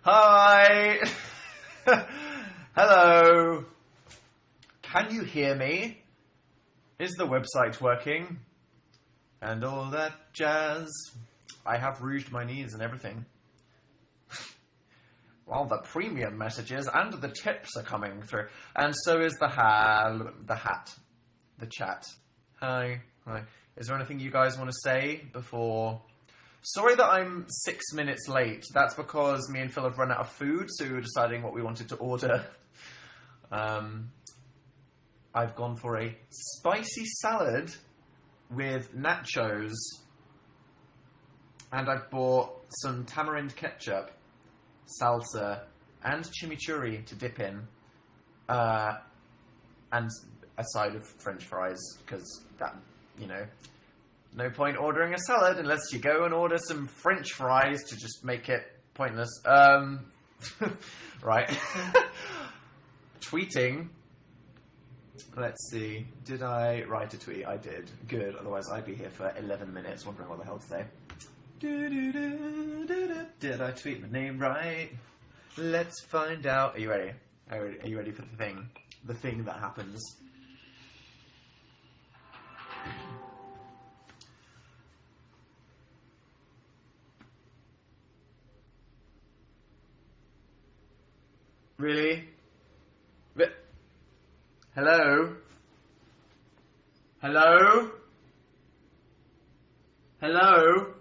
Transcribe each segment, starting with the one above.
Hi! Hello! Can you hear me? Is the website working? And all that jazz. I have rouged my knees and everything. Well, the premium messages and the tips are coming through. And so is the chat. Hi. Is there anything you guys want to say before... Sorry that I'm 6 minutes late. That's because me and Phil have run out of food, so we were deciding what we wanted to order. I've gone for a spicy salad with nachos. And I've bought some tamarind ketchup, salsa, and chimichurri to dip in. And a side of French fries, because that, no point ordering a salad unless you go and order some French fries to just make it pointless. Right. Tweeting. Let's see. Did I write a tweet? I did. Good. Otherwise I'd be here for 11 minutes wondering what the hell to say. Did I tweet my name right? Let's find out. Are you ready? Are you ready for the thing? The thing that happens. Really? Hello? Hello? Hello?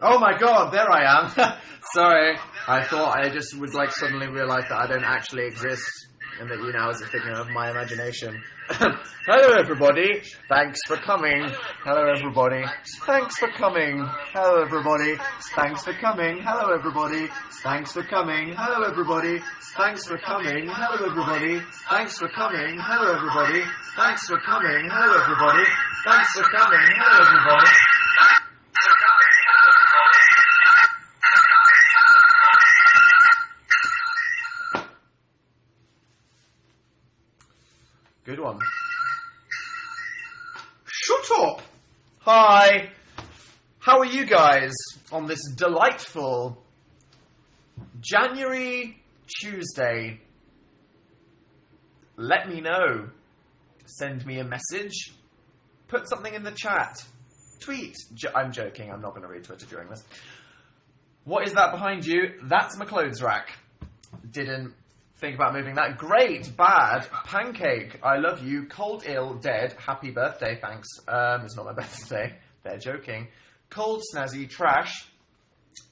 Oh my god, there I am. Sorry. I thought I just would suddenly realise that I don't actually exist and that younow is a figment of my imagination. Hello everybody. Thanks for coming. Hello everybody. Thanks for coming. Hello everybody. Thanks for coming. Hello everybody. Thanks for coming. Hello everybody. Thanks for coming. Hello everybody. Thanks for coming. Hello everybody. Thanks for coming. Hello everybody. Thanks for coming. Hello everybody. Good one. Shut up! Hi! How are you guys on this delightful January Tuesday? Let me know. Send me a message. Put something in the chat. Tweet. I'm joking. I'm not going to read Twitter during this. What is that behind you? That's my clothes rack. Didn't think about moving that. Great, bad, pancake, I love you, cold, ill, dead, happy birthday, thanks. It's not my birthday, they're joking. Cold, snazzy, trash,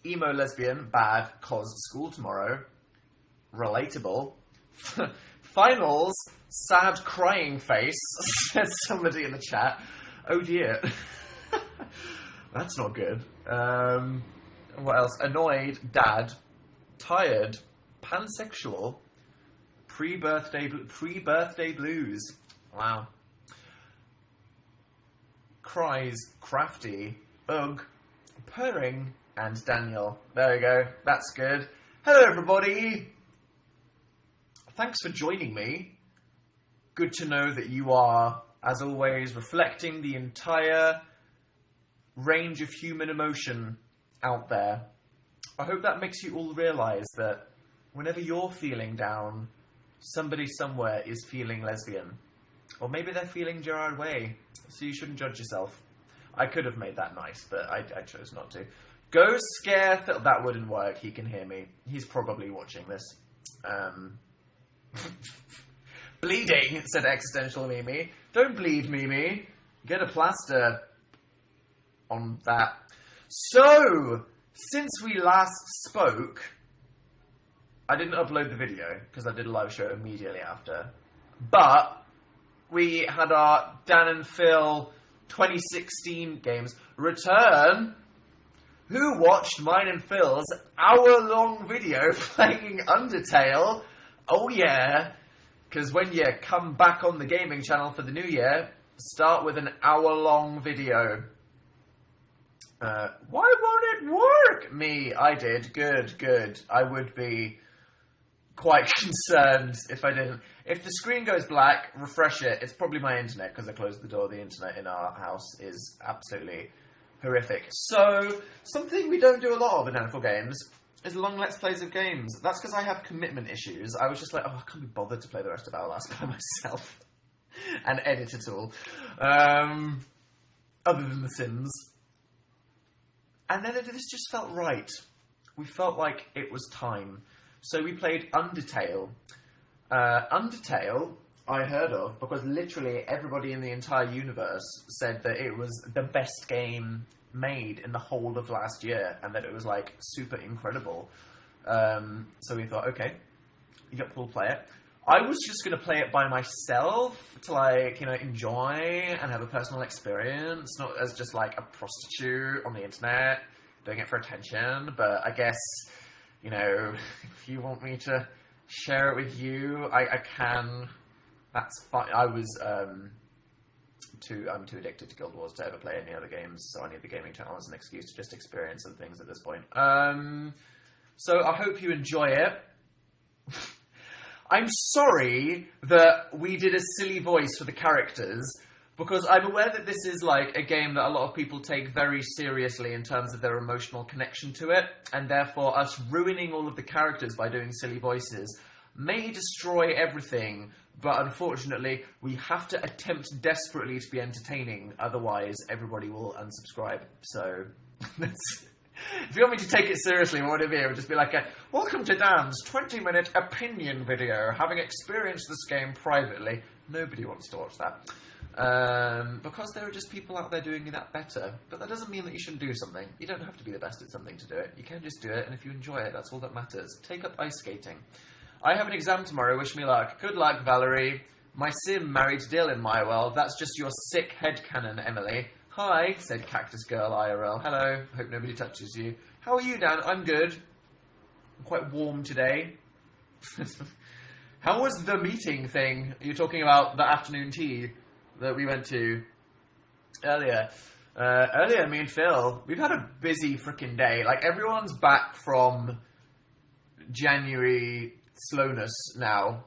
emo, lesbian, bad, cause school tomorrow, relatable, finals, sad, crying face, says somebody in the chat. Oh dear. That's not good. What else? Annoyed, dad, tired, pansexual, pre-birthday blues. Wow. Cries, crafty, ugh, purring, and Daniel. There we go. That's good. Hello, everybody. Thanks for joining me. Good to know that you are, as always, reflecting the entire range of human emotion out there. I hope that makes you all realise that whenever you're feeling down, somebody somewhere is feeling lesbian. Or maybe they're feeling Gerard Way, so you shouldn't judge yourself. I could have made that nice, but I chose not to. Go scare Phil. That wouldn't work. He can hear me. He's probably watching this. Bleeding, said Existential Mimi. Don't bleed, Mimi. Get a plaster on that. So, since we last spoke... I didn't upload the video, because I did a live show immediately after. But we had our Dan and Phil 2016 games return. Who watched mine and Phil's hour-long video playing Undertale? Oh yeah, because when you come back on the gaming channel for the new year, start with an hour-long video. Why won't it work? Me, I did. Good. I would be quite concerned if I didn't. If the screen goes black, refresh it. It's probably my internet, because I closed the door. The internet in our house is absolutely horrific. So, something we don't do a lot of in Handful Games, is long Let's Plays of games. That's because I have commitment issues. I was just like, oh, I can't be bothered to play the rest of Outlast by myself and edit it all. Other than The Sims. And then this just felt right. We felt like it was time. So we played Undertale. Undertale, I heard of, because literally everybody in the entire universe said that it was the best game made in the whole of last year, and that it was, like, super incredible. So we thought, okay, we'll play it. I was just going to play it by myself to, like, you know, enjoy and have a personal experience, not as just, like, a prostitute on the internet doing it for attention. But I guess, you know, if you want me to share it with you, I can. That's fine. I'm too addicted to Guild Wars to ever play any other games, so I need the gaming channel as an excuse to just experience other things at this point. So I hope you enjoy it. I'm sorry that we did a silly voice for the characters, because I'm aware that this is, like, a game that a lot of people take very seriously in terms of their emotional connection to it, and therefore us ruining all of the characters by doing silly voices may destroy everything, but unfortunately we have to attempt desperately to be entertaining, otherwise everybody will unsubscribe. So, if you want me to take it seriously, what would it be? It would just be like welcome to Dan's 20-minute opinion video, having experienced this game privately. Nobody wants to watch that. Because there are just people out there doing that better. But that doesn't mean that you shouldn't do something. You don't have to be the best at something to do it. You can just do it, and if you enjoy it, that's all that matters. Take up ice skating. I have an exam tomorrow, wish me luck. Good luck, Valerie. My sim married Dill in my world. That's just your sick headcanon, Emily. Hi, said Cactus Girl IRL. Hello, hope nobody touches you. How are you, Dan? I'm good. I'm quite warm today. How was the meeting thing? You're talking about the afternoon tea that we went to earlier. Earlier, me and Phil, we've had a busy frickin' day. Like, everyone's back from January slowness now.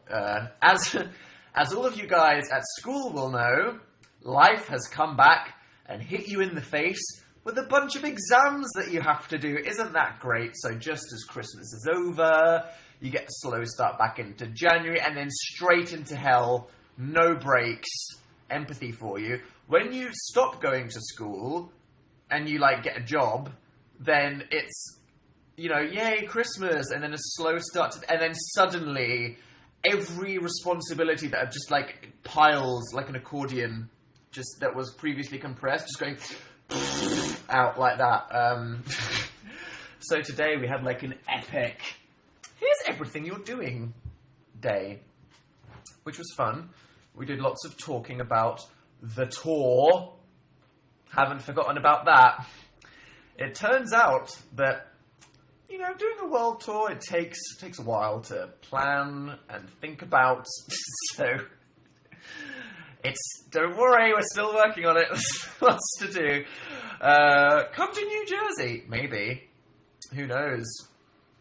As all of you guys at school will know, life has come back and hit you in the face with a bunch of exams that you have to do. Isn't that great? So just as Christmas is over, you get a slow start back into January, and then straight into hell, no breaks, empathy for you. When you stop going to school and you, like, get a job, then it's, you know, yay, Christmas, and then a slow start, and then suddenly every responsibility that just, like, piles like an accordion, just that was previously compressed, just going out like that. So today we had, like, an epic, here's everything you're doing day, which was fun. We did lots of talking about the tour. Haven't forgotten about that. It turns out that, you know, doing a world tour, it takes a while to plan and think about. So, don't worry, we're still working on it. There's lots to do. Come to New Jersey, maybe. Who knows?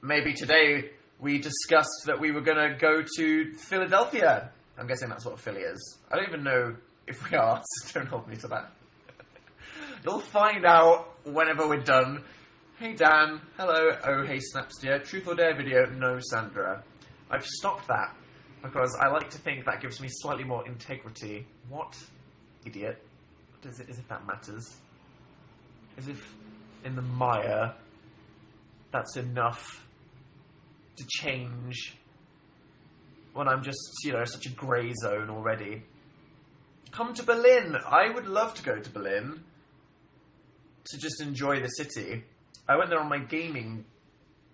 Maybe today we discussed that we were going to go to Philadelphia. I'm guessing that's what Philly is. I don't even know if we are, so don't hold me to that. You'll find out whenever we're done. Hey Dan, hello, oh hey Snapsteer, truth or dare video, no Sandra. I've stopped that, because I like to think that gives me slightly more integrity. What? Idiot. As if that matters. As if, in the mire, that's enough to change when I'm just, you know, such a grey zone already. Come to Berlin! I would love to go to Berlin to just enjoy the city. I went there on my gaming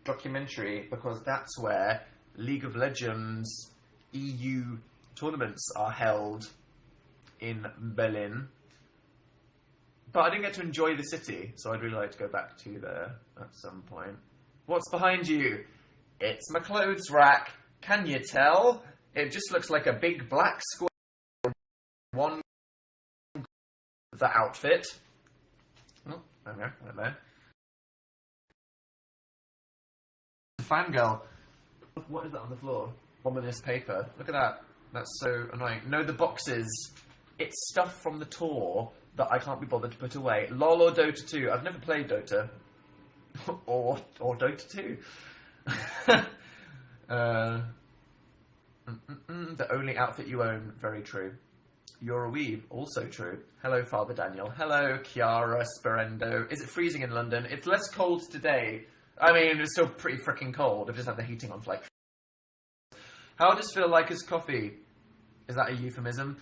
documentary because that's where League of Legends EU tournaments are held in Berlin. But I didn't get to enjoy the city, so I'd really like to go back to there at some point. What's behind you? It's my clothes rack. Can you tell? It just looks like a big black square. One the outfit. Oh, there we go, right there. Fangirl. What is that on the floor? Ominous paper. Look at that. That's so annoying. No, the boxes. It's stuff from the tour that I can't be bothered to put away. LOL or Dota 2. I've never played Dota. or Dota 2. The only outfit you own, very true. You're a weeb, also true. Hello, Father Daniel. Hello, Chiara Sperendo. Is it freezing in London? It's less cold today. I mean, it's still pretty freaking cold. I've just had the heating on for like... How does Phil like his coffee? Is that a euphemism?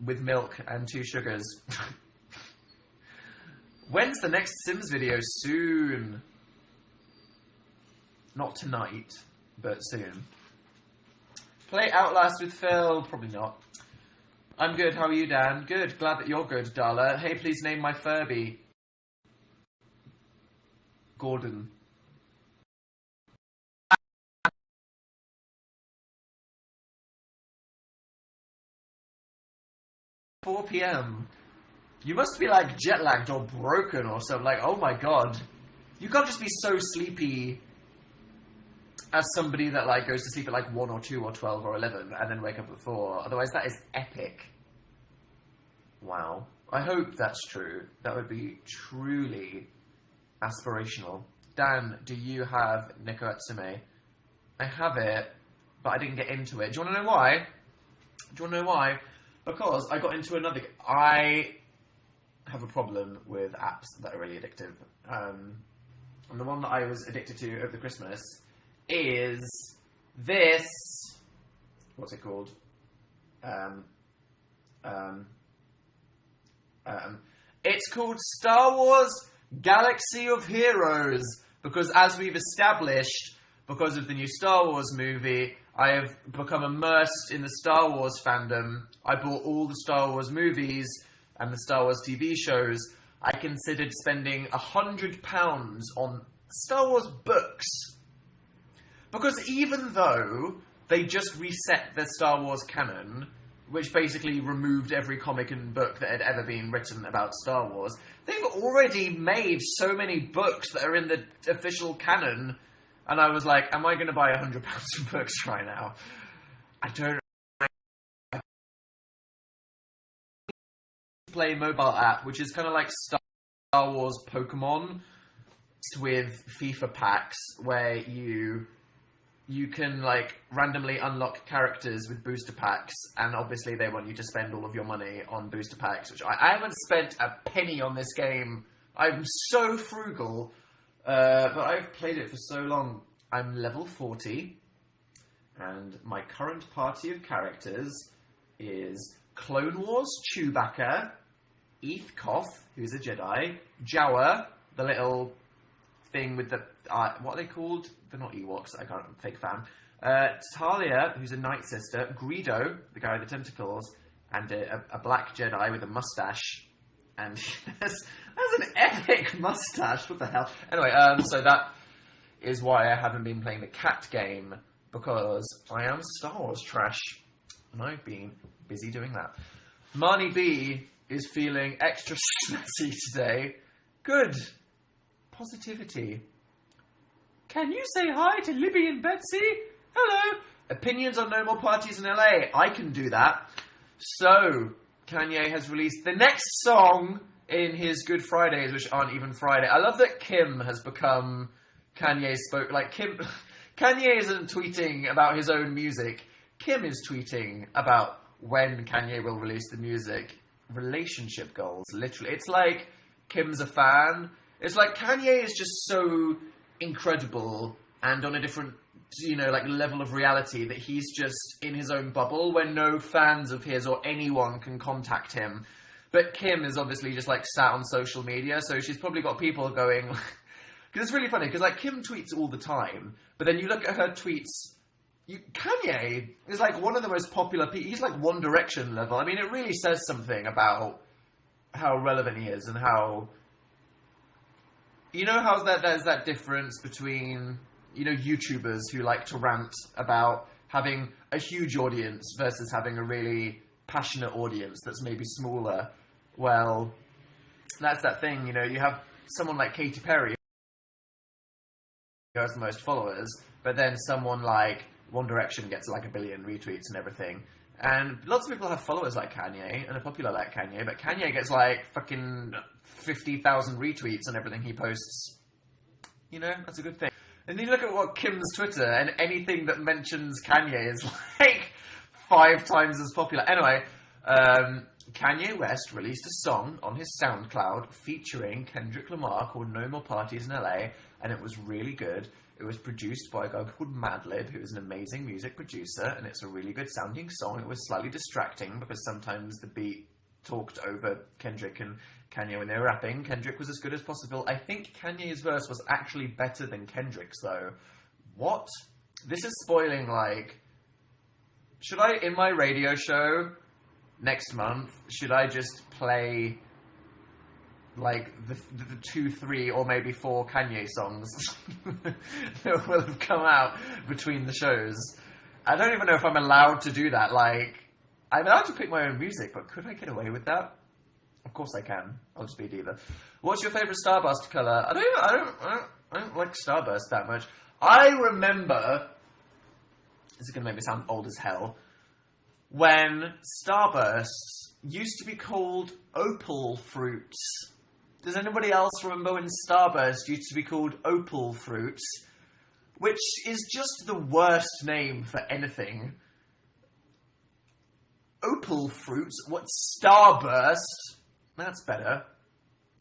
With milk and 2 sugars. When's the next Sims video? Soon. Not tonight, but soon. Play Outlast with Phil? Probably not. I'm good, how are you, Dan? Good, glad that you're good, Darla. Hey, please name my Furby. Gordon. 4 p.m. You must be like jet lagged or broken or something. Like, oh my god. You can't just be so sleepy as somebody that like goes to sleep at like 1 or 2 or 12 or 11 and then wake up at 4. Otherwise that is epic. Wow. I hope that's true. That would be truly aspirational. Dan, do you have Neko Atsume? I have it, but I didn't get into it. Do you want to know why? Do you want to know why? Because I got into another... I have a problem with apps that are really addictive. And the one that I was addicted to over the Christmas is this... What's it called? It's called Star Wars Galaxy of Heroes. Because as we've established, because of the new Star Wars movie, I have become immersed in the Star Wars fandom. I bought all the Star Wars movies and the Star Wars TV shows. I considered spending £100 on Star Wars books. Because even though they just reset the Star Wars canon, which basically removed every comic and book that had ever been written about Star Wars, they've already made so many books that are in the official canon. And I was like, am I going to buy £100 of books right now? I don't play mobile app, which is kind of like Star Wars Pokemon with FIFA packs, where you can like randomly unlock characters with booster packs, and obviously they want you to spend all of your money on booster packs, which I haven't spent a penny on this game. I'm so frugal, but I've played it for so long. I'm level 40, and my current party of characters is Clone Wars Chewbacca, Eth Koth, who's a Jedi, Jawa, the little thing with the... what are they called? They're not Ewoks, I can't... Fake fan. Talia, who's a Night Sister, Greedo, the guy with the tentacles, and a black Jedi with a mustache. And that's an epic mustache, what the hell? Anyway, so that is why I haven't been playing the cat game, because I am Star Wars trash, and I've been busy doing that. Marnie B is feeling extra messy today. Good. Positivity. Can you say hi to Libby and Betsy? Hello. Opinions on no more parties in LA. I can do that. So, Kanye has released the next song in his Good Fridays, which aren't even Friday. I love that Kim has become Kanye's Kanye isn't tweeting about his own music. Kim is tweeting about when Kanye will release the music. Relationship goals, literally. It's like Kim's a fan. It's like Kanye is just so incredible and on a different, like level of reality that he's just in his own bubble where no fans of his or anyone can contact him. But Kim is obviously just like sat on social media, so she's probably got people going... Because it's really funny, because like Kim tweets all the time, but then you look at her tweets... Kanye is like one of the most popular people. He's like One Direction level. I mean, it really says something about how relevant he is and how... You know how there's that difference between, YouTubers who like to rant about having a huge audience versus having a really passionate audience that's maybe smaller. Well, that's that thing, you have someone like Katy Perry who has the most followers, but then someone like One Direction gets like 1 billion retweets and everything. And lots of people have followers like Kanye and are popular like Kanye, but Kanye gets like fucking 50,000 retweets on everything he posts. You know, that's a good thing. And you look at what Kim's Twitter, and anything that mentions Kanye is like 5 times as popular. Anyway, Kanye West released a song on his SoundCloud featuring Kendrick Lamar called No More Parties in LA, and it was really good. It was produced by a guy called Madlib, who is an amazing music producer, and it's a really good sounding song. It was slightly distracting because sometimes the beat talked over Kendrick and Kanye when they were rapping. Kendrick was as good as possible. I think Kanye's verse was actually better than Kendrick's, though. What? This is spoiling, like... Should I, in my radio show next month, should I just play, like, the 2, 3, or maybe 4 Kanye songs that will have come out between the shows? I don't even know if I'm allowed to do that. Like, I'm allowed to pick my own music, but could I get away with that? Of course I can. I'll just be a diva. What's your favourite Starburst colour? I don't like Starburst that much. I remember... This is going to make me sound old as hell. When Starbursts used to be called opal fruits. Does anybody else remember when Starburst used to be called opal fruits? Which is just the worst name for anything. Opal fruits? What? Starburst? That's better.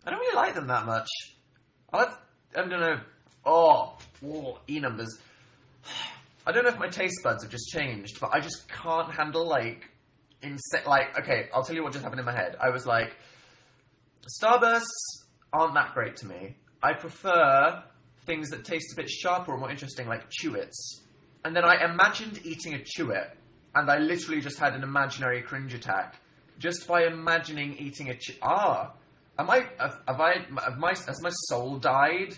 I don't really like them that much. I don't know. Oh, E numbers. I don't know if my taste buds have just changed, but I just can't handle, like, okay, I'll tell you what just happened in my head. I was like, Starbursts aren't that great to me. I prefer things that taste a bit sharper or more interesting, like Chewits. And then I imagined eating a Chewit, and I literally just had an imaginary cringe attack just by imagining eating a has my soul died?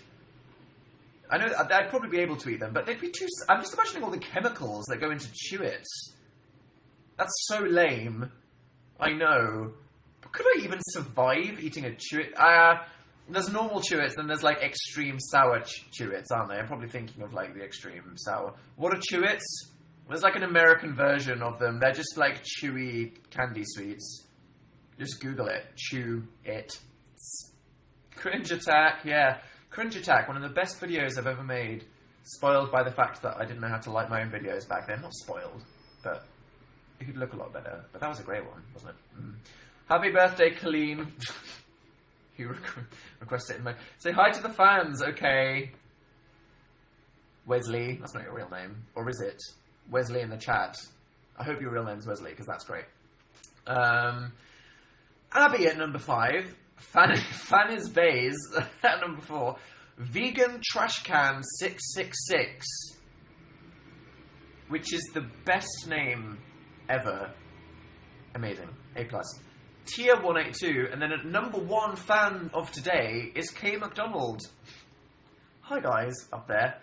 I know I'd probably be able to eat them, but they'd be too... I'm just imagining all the chemicals that go into Chewits. That's so lame. I know. But could I even survive eating a Chewit? There's normal Chewits, then there's, like, extreme sour Chewits, aren't they? I'm probably thinking of, like, the extreme sour. What are Chewits? There's, like, an American version of them. They're just, like, chewy candy sweets. Just Google it. Chew it. Cringe attack, yeah. Cringe attack, one of the best videos I've ever made. Spoiled by the fact that I didn't know how to like my own videos back then. Not spoiled, but it could look a lot better. But that was a great one, wasn't it? Happy birthday, Colleen. You requested it in my... Say hi to the fans, okay. Wesley, that's not your real name. Or is it? Wesley in the chat. I hope your real name's Wesley, because that's great. Abby at number 5. Fanny's Bays at number 4. Vegan Trash Can 666. Which is the best name ever. Amazing. A+. Tier 182. And then at number 1 fan of today is K McDonald. Hi guys, up there.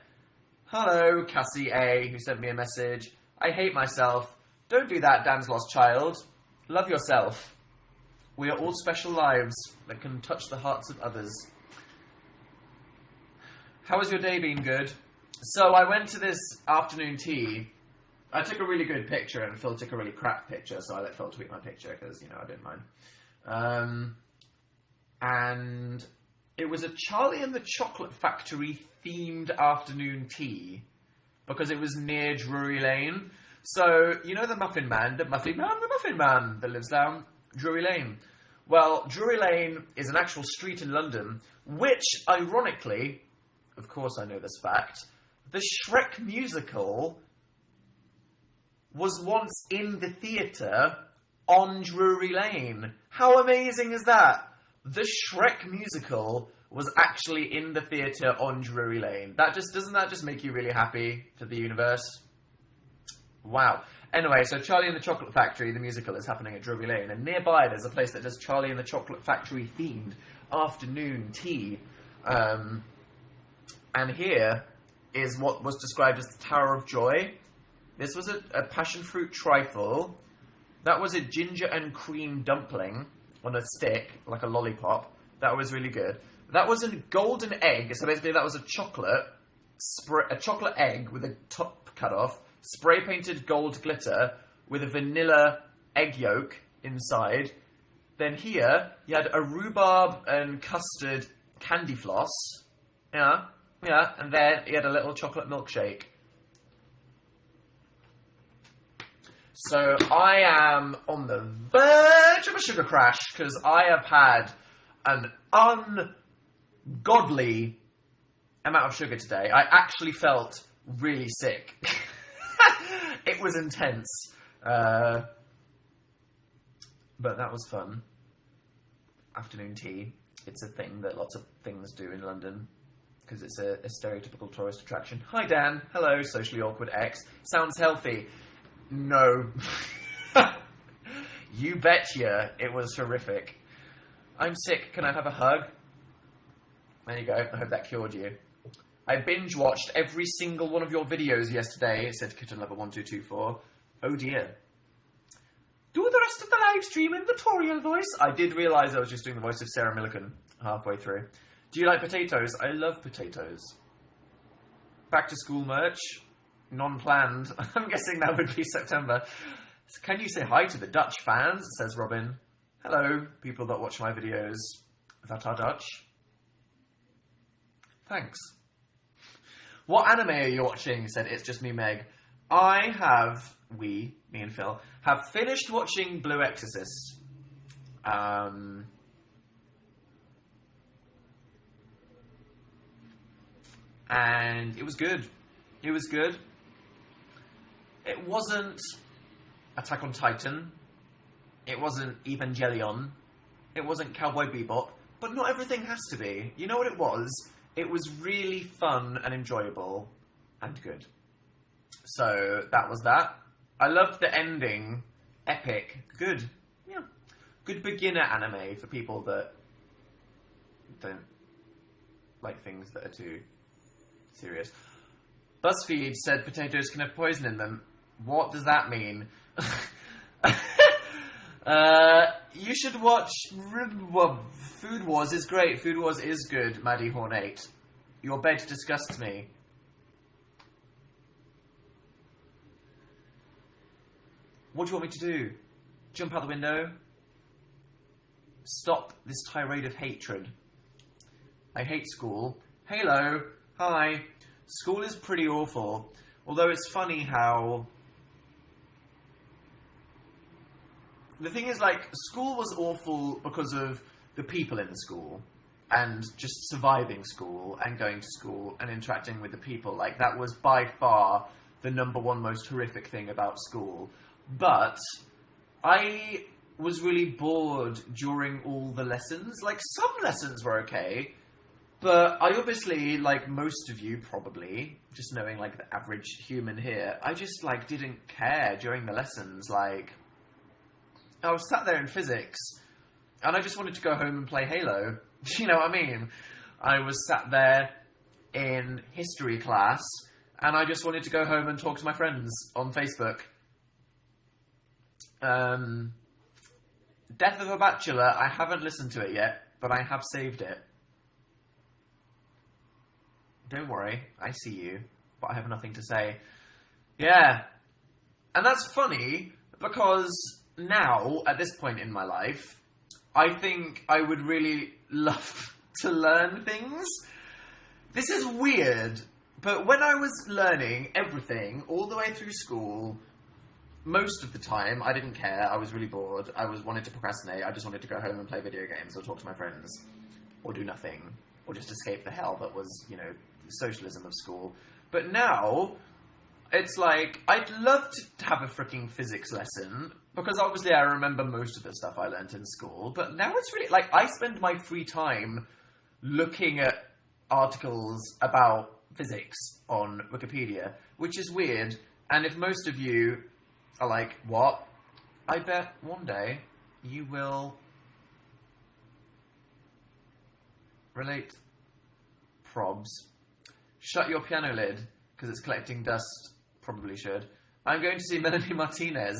Hello, Cassie A, who sent me a message. I hate myself. Don't do that, Dan's lost child. Love yourself. We are all special lives that can touch the hearts of others. How has your day been? Good. So I went to this afternoon tea. I took a really good picture and Phil took a really crap picture, so I let Phil tweet my picture because, you know, I didn't mind. And it was a Charlie and the Chocolate Factory themed afternoon tea because it was near Drury Lane. So, you know the Muffin Man that lives down Drury Lane. Well, Drury Lane is an actual street in London, which, ironically, of course I know this fact, the Shrek musical was once in the theatre on Drury Lane. How amazing is that? The Shrek musical was actually in the theatre on Drury Lane. Doesn't that just make you really happy for the universe? Wow. Anyway, so Charlie and the Chocolate Factory, the musical, is happening at Drury Lane, and nearby there's a place that does Charlie and the Chocolate Factory themed afternoon tea. And here is what was described as the Tower of Joy. This was a passion fruit trifle. That was a ginger and cream dumpling on a stick, like a lollipop. That was really good. That was a golden egg, so basically that was a chocolate egg with a top cut off, spray painted gold glitter with a vanilla egg yolk inside. Then here, you had a rhubarb and custard candy floss. Yeah. Yeah, and then he had a little chocolate milkshake. So I am on the verge of a sugar crash because I have had an ungodly amount of sugar today. I actually felt really sick. It was intense. But that was fun. Afternoon tea. It's a thing that lots of things do in London because it's a stereotypical tourist attraction. Hi Dan. Hello, socially awkward ex. Sounds healthy. No. You betcha. It was horrific. I'm sick. Can I have a hug? There you go. I hope that cured you. I binge-watched every single one of your videos yesterday, said KittenLover1224. Oh dear. Do the rest of the live stream in Victorian voice. I did realise I was just doing the voice of Sarah Millican halfway through. Do you like potatoes? I love potatoes. Back to school merch. Non-planned. I'm guessing that would be September. Can you say hi to the Dutch fans? Says Robin. Hello, people that watch my videos that are Dutch. Thanks. What anime are you watching? Said It's Just Me, Meg. Me and Phil, have finished watching Blue Exorcist. And it was good. It was good. It wasn't Attack on Titan. It wasn't Evangelion. It wasn't Cowboy Bebop. But not everything has to be. You know what it was? It was really fun and enjoyable and good. So that was that. I loved the ending. Epic. Good. Yeah. Good beginner anime for people that don't like things that are too serious. BuzzFeed said potatoes can have poison in them. What does that mean? You should watch... Food Wars is great. Food Wars is good, Maddie Hornate. Your bed disgusts me. What do you want me to do? Jump out the window? Stop this tirade of hatred. I hate school. Halo. Hi. School is pretty awful. Although it's funny how... The thing is, like, school was awful because of the people in the school. And just surviving school and going to school and interacting with the people. Like, that was by far the number one most horrific thing about school. But I was really bored during all the lessons. Like, some lessons were okay. But I obviously, like most of you probably, just knowing, like, the average human here, I just, like, didn't care during the lessons. Like, I was sat there in physics, and I just wanted to go home and play Halo. Do you know what I mean? I was sat there in history class, and I just wanted to go home and talk to my friends on Facebook. Death of a Bachelor, I haven't listened to it yet, but I have saved it. Don't worry, I see you, but I have nothing to say. Yeah. And that's funny, because now, at this point in my life, I think I would really love to learn things. This is weird, but when I was learning everything, all the way through school, most of the time, I didn't care. I was really bored. I wanted to procrastinate. I just wanted to go home and play video games or talk to my friends or do nothing or just escape the hell that was, you know, the socialism of school. But now, it's like, I'd love to have a freaking physics lesson because obviously I remember most of the stuff I learnt in school. But now it's really, like, I spend my free time looking at articles about physics on Wikipedia, which is weird. And if most of you are like, what? I bet one day you will relate. Probs. Shut your piano lid, because it's collecting dust. Probably should. I'm going to see Melanie Martinez.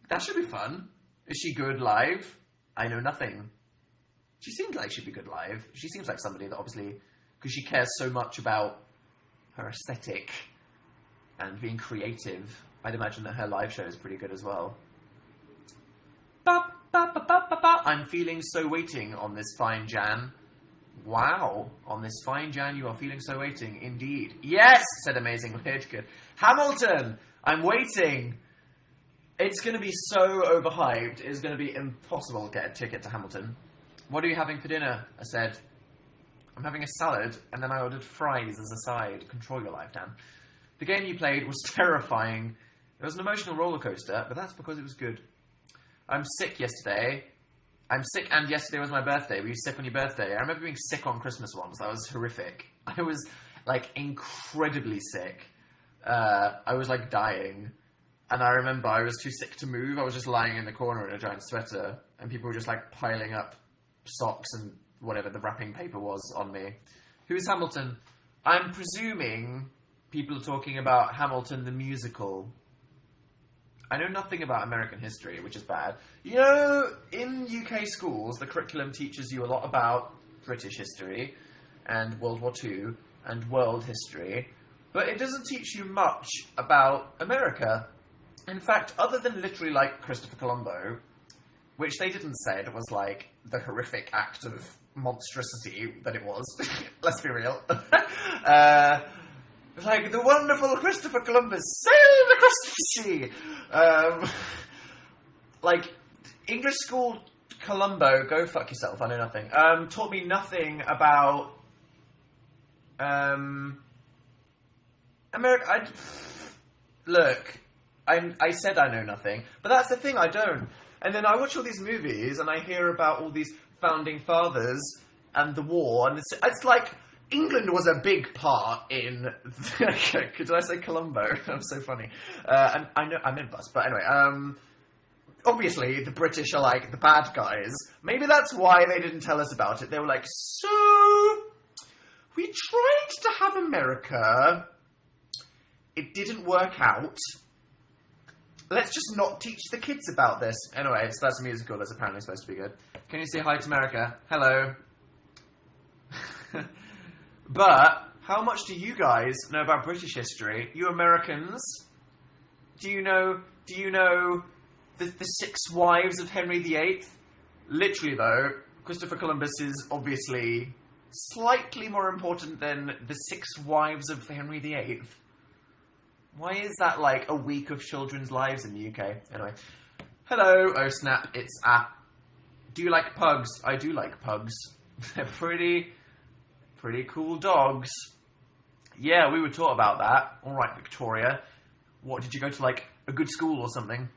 That should be fun. Is she good live? I know nothing. She seems like she'd be good live. She seems like somebody that obviously, because she cares so much about her aesthetic and being creative, I'd imagine that her live show is pretty good as well. Ba, ba, ba, ba, ba, ba. I'm feeling so waiting on this fine Jan. Wow, on this fine Jan you are feeling so waiting, indeed. Yes, said Amazing Weird Kid. Hamilton, I'm waiting. It's going to be so overhyped, it's going to be impossible to get a ticket to Hamilton. What are you having for dinner? I said. I'm having a salad, and then I ordered fries as a side. Control your life, Dan. The game you played was terrifying. It was an emotional roller coaster, but that's because it was good. I'm sick yesterday. I'm sick, and yesterday was my birthday. Were you sick on your birthday? I remember being sick on Christmas once. That was horrific. I was, like, incredibly sick. I was, like, dying. And I remember I was too sick to move. I was just lying in the corner in a giant sweater, and people were just, like, piling up socks and whatever the wrapping paper was on me. Who's Hamilton? I'm presuming people are talking about Hamilton the musical. I know nothing about American history, which is bad. You know, in UK schools, the curriculum teaches you a lot about British history and World War II and world history, but it doesn't teach you much about America. In fact, other than literally, like, Christopher Colombo, which they didn't say it was, like, the horrific act of monstrosity that it was. Let's be real. Like, the wonderful Christopher Columbus sailed across the sea. Like, English school Columbo, go fuck yourself, I know nothing. Taught me nothing about, America. Look, I said I know nothing, but that's the thing, I don't. And then I watch all these movies, and I hear about all these founding fathers and the war, and it's like, England was a big part in... Did I say Colombo? That was so funny. And I know I meant bus, but anyway. Obviously, the British are like the bad guys. Maybe that's why they didn't tell us about it. They were like, so... we tried to have America. It didn't work out. Let's just not teach the kids about this. Anyway, so that's a musical that's apparently supposed to be good. Can you say hi to America? Hello. But, how much do you guys know about British history? You Americans? Do you know the 6 wives of Henry VIII? Literally, though, Christopher Columbus is obviously slightly more important than the 6 wives of Henry VIII. Why is that, like, a week of children's lives in the UK? Anyway. Hello. Oh, snap. It's do you like pugs? I do like pugs. They're pretty cool dogs. Yeah, we were taught about that. Alright, Victoria. What, did you go to, like, a good school or something?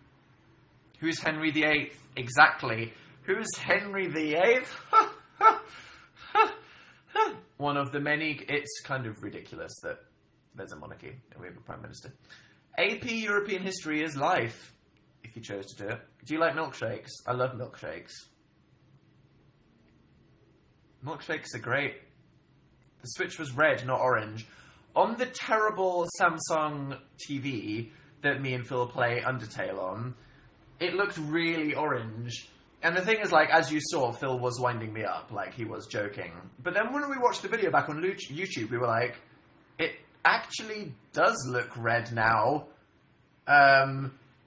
Who's Henry VIII? Exactly. Who's Henry VIII? One of the many... It's kind of ridiculous that there's a monarchy and we have a Prime Minister. AP European History is life, if you chose to do it. Do you like milkshakes? I love milkshakes. Milkshakes are great. The Switch was red, not orange. On the terrible Samsung TV that me and Phil play Undertale on, it looked really orange. And the thing is, like, as you saw, Phil was winding me up, like, he was joking. But then when we watched the video back on YouTube, we were like, it actually does look red now.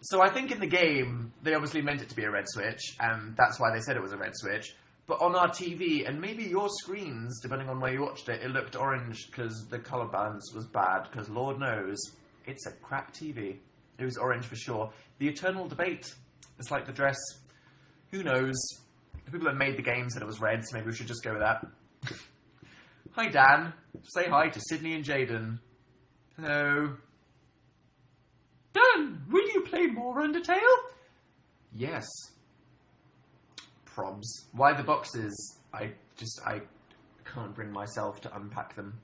So I think in the game, they obviously meant it to be a red Switch, and that's why they said it was a red Switch. But on our TV, and maybe your screens, depending on where you watched it, it looked orange because the colour balance was bad, because Lord knows, it's a crap TV. It was orange for sure. The eternal debate. It's like the dress. Who knows? The people that made the game said it was red, so maybe we should just go with that. Hi, Dan. Say hi to Sydney and Jaden. Hello. Dan, will you play more Undertale? Yes. Probs. Why the boxes? I can't bring myself to unpack them.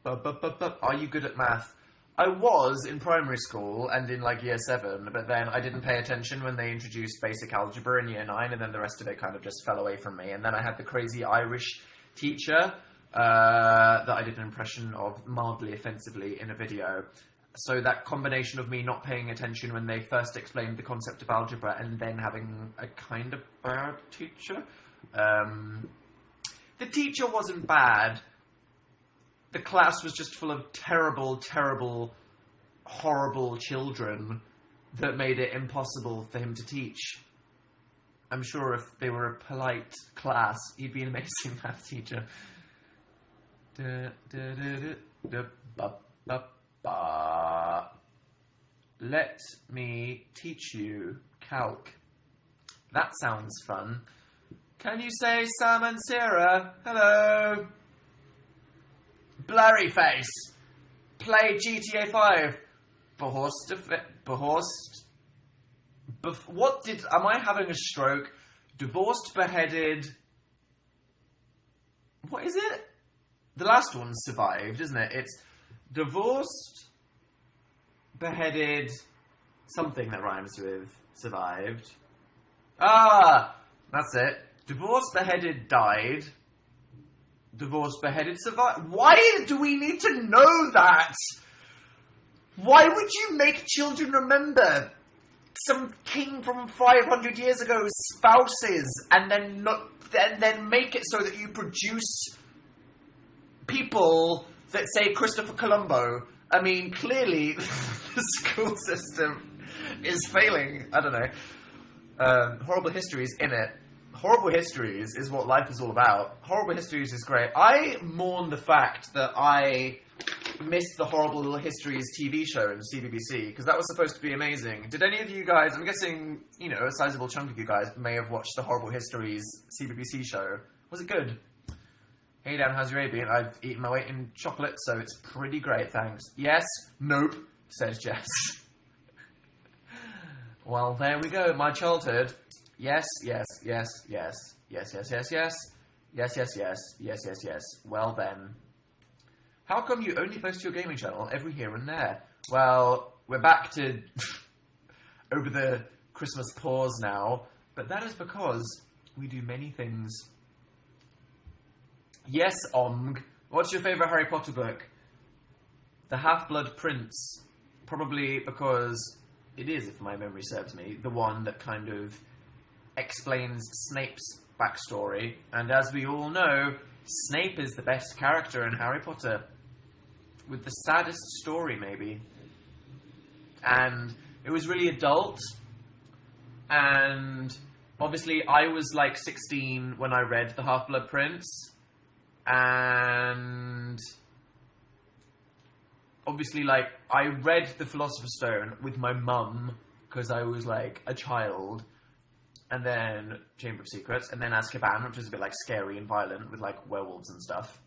Are you good at math? I was in primary school and in like year 7, but then I didn't pay attention when they introduced basic algebra in year 9, and then the rest of it kind of just fell away from me. And then I had the crazy Irish teacher that I did an impression of mildly offensively in a video. So that combination of me not paying attention when they first explained the concept of algebra and then having a kind of bad teacher. The teacher wasn't bad. The class was just full of terrible, terrible, horrible children that made it impossible for him to teach. I'm sure if they were a polite class, he'd be an amazing math teacher. Let me teach you calc. That sounds fun. Can you say Sam and Sarah? Hello. Blurry face. Play GTA 5. Am I having a stroke? Divorced, beheaded. What is it? The last one survived, isn't it? It's divorced, beheaded, something that rhymes with survived. Ah, that's it. Divorced, beheaded, died. Divorced, beheaded, survived. Why do we need to know that? Why would you make children remember some king from 500 years ago's spouses and then make it so that you produce people that say Christopher Columbo? I mean, clearly the school system is failing. I don't know. Horrible Histories in it. Horrible Histories is what life is all about. Horrible Histories is great. I mourn the fact that I missed the Horrible Little Histories TV show in CBBC, because that was supposed to be amazing. Did any of you guys, I'm guessing, you know, a sizable chunk of you guys may have watched the Horrible Histories CBBC show. Was it good? Hey Dan, how's your day been? I've eaten my weight in chocolate, so it's pretty great, thanks. Yes? Nope, says Jess. Well, there we go, my childhood. Yes, yes, yes, yes, yes, yes, yes, yes, yes, yes, yes, yes, yes, yes. Well then. How come you only post to your gaming channel every here and there? Well, we're back to over the Christmas pause now, but that is because we do many things. Yes, Omg. What's your favourite Harry Potter book? The Half-Blood Prince. Probably because it is, if my memory serves me, the one that kind of explains Snape's backstory. And as we all know, Snape is the best character in Harry Potter. With the saddest story, maybe. And it was really adult. And obviously I was like 16 when I read The Half-Blood Prince. And obviously, like, I read The Philosopher's Stone with my mum because I was like a child. And then Chamber of Secrets, and then Azkaban, which was a bit like scary and violent with like werewolves and stuff.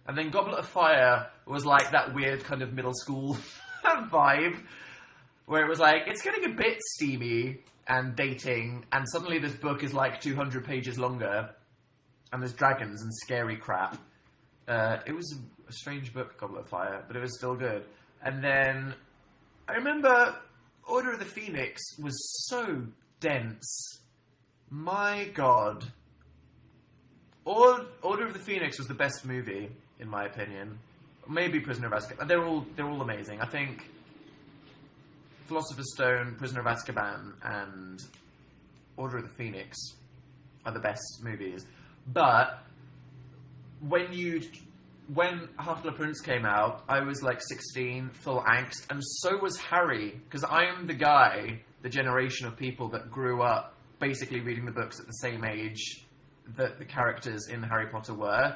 And then Goblet of Fire was like that weird kind of middle school vibe, where it was like, it's getting a bit steamy and dating, and suddenly this book is like 200 pages longer, and there's dragons and scary crap. It was a strange book, Goblet of Fire, but it was still good. And then I remember Order of the Phoenix was so dense. My God. Order of the Phoenix was the best movie, in my opinion. Maybe Prisoner of Azkaban. They're all amazing. I think Philosopher's Stone, Prisoner of Azkaban, and Order of the Phoenix are the best movies. But when Half-Blood Prince came out, I was like 16, full angst, and so was Harry, because I am the generation of people that grew up basically reading the books at the same age that the characters in Harry Potter were.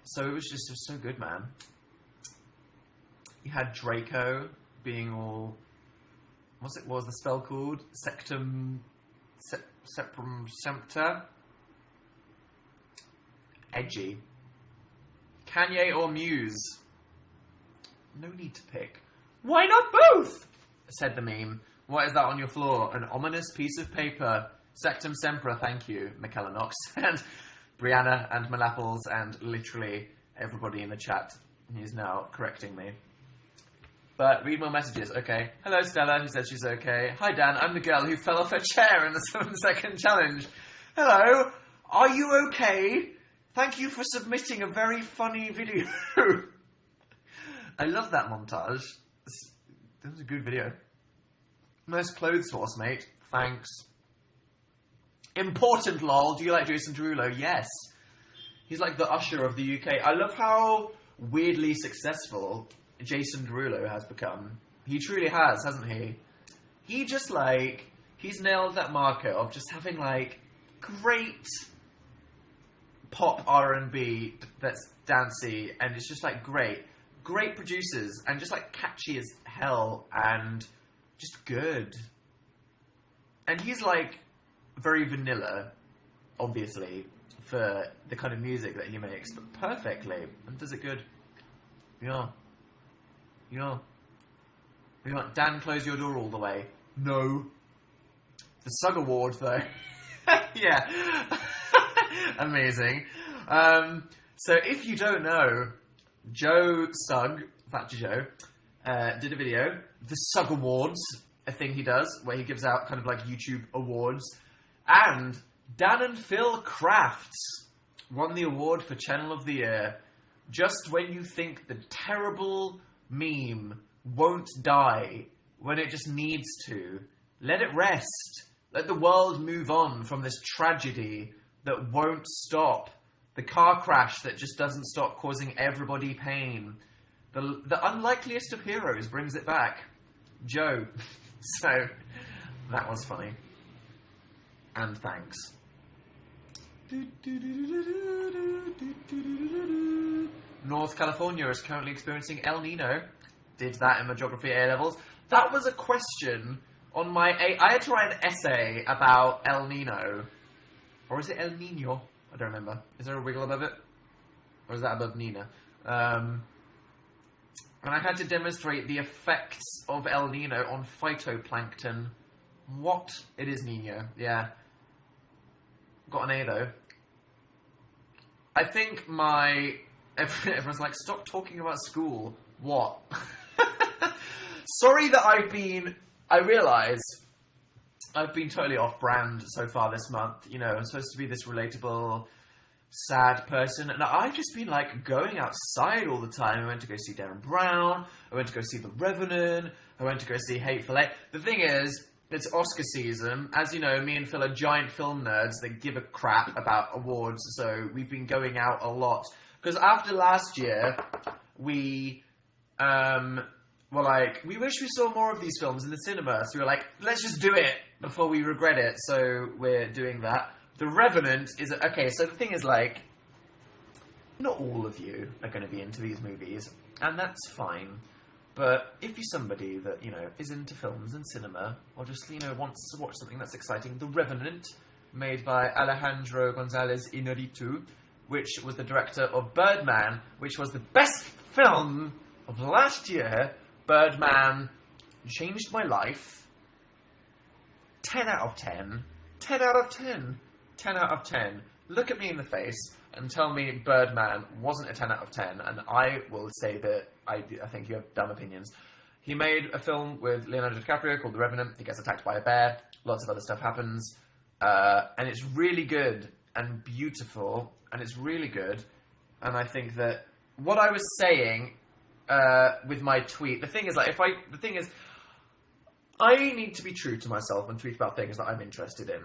So it was just so good, man. You had Draco being all... what was the spell called? Septum Sempter? Edgy. Kanye or Muse? No need to pick. Why not both? Said the meme. What is that on your floor? An ominous piece of paper. Sectum Sempra, thank you, Michaela Knox, and Brianna, and Malapples, and literally everybody in the chat who's now correcting me. But read more messages, okay. Hello, Stella, who says she's okay. Hi, Dan, I'm the girl who fell off her chair in the 7-second challenge. Hello, are you okay? Thank you for submitting a very funny video. I love that montage. That was a good video. Nice clothes horse, mate. Thanks. Important, lol. Do you like Jason Derulo? Yes. He's like the Usher of the UK. I love how weirdly successful Jason Derulo has become. He truly has, hasn't he? He just like... he's nailed that market of just having like great pop R&B that's dancey, and it's just like great producers, and just like catchy as hell, and just good. And he's like very vanilla, obviously, for the kind of music that he makes, but perfectly, and does it good. Yeah. Dan, close your door all the way. No. The Sug Award, though. Yeah. Amazing. So if you don't know, Joe Sugg, Thatcher Joe, did a video, the Sug Awards, a thing he does, where he gives out kind of like YouTube awards. And Dan and Phil Crafts won the award for Channel of the Year. Just when you think the terrible meme won't die, when it just needs to, let it rest. Let the world move on from this tragedy that won't stop. The car crash that just doesn't stop causing everybody pain. The unlikeliest of heroes brings it back. Joe. So, that was funny. And thanks. North California is currently experiencing El Nino. Did that in my geography A-levels. That was a question on my I had to write an essay about El Nino. Or is it El Nino? I don't remember. Is there a wiggle above it? Or is that above Nina? And I had to demonstrate the effects of El Nino on phytoplankton. What? It is Nino, yeah. Got an A, though. I think everyone's like, stop talking about school. What? Sorry that I realise I've been totally off-brand so far this month. You know, I'm supposed to be this relatable, sad person, and I've just been, like, going outside all the time. I went to go see Darren Brown, I went to go see The Revenant, I went to go see Hateful Eight. The thing is, it's Oscar season. As you know, me and Phil are giant film nerds that give a crap about awards, so we've been going out a lot. Because after last year, we were like, we wish we saw more of these films in the cinema, so we were like, let's just do it before we regret it, so we're doing that. The Revenant is... Okay, so the thing is, like, not all of you are going to be into these movies, and that's fine. But if you're somebody that, you know, is into films and cinema, or just, you know, wants to watch something that's exciting, The Revenant, made by Alejandro González Iñárritu, which was the director of Birdman, which was the best film of last year. Birdman changed my life. 10 out of 10. 10 out of 10. 10 out of 10. Look at me in the face and tell me Birdman wasn't a 10 out of 10, and I will say that I think you have dumb opinions. He made a film with Leonardo DiCaprio called The Revenant. He gets attacked by a bear. Lots of other stuff happens. And it's really good and beautiful, and it's really good. And I think that what I was saying with my tweet, the thing is, I need to be true to myself and tweet about things that I'm interested in.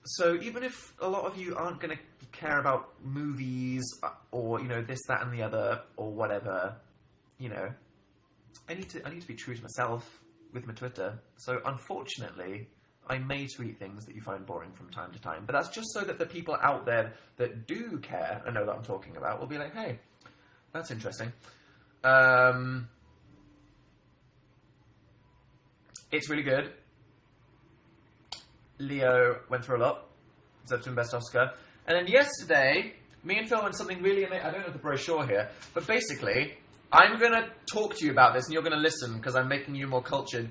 So even if a lot of you aren't going to care about movies or, you know, this, that, and the other or whatever, you know, I need to be true to myself with my Twitter. So unfortunately, I may tweet things that you find boring from time to time, but that's just so that the people out there that do care and know that I'm talking about will be like, hey, that's interesting. It's really good. Leo went through a lot. Deserved to win Best Oscar. And then yesterday, me and Phil went something really amazing. I don't have the brochure here, but basically, I'm going to talk to you about this, and you're going to listen, because I'm making you more cultured.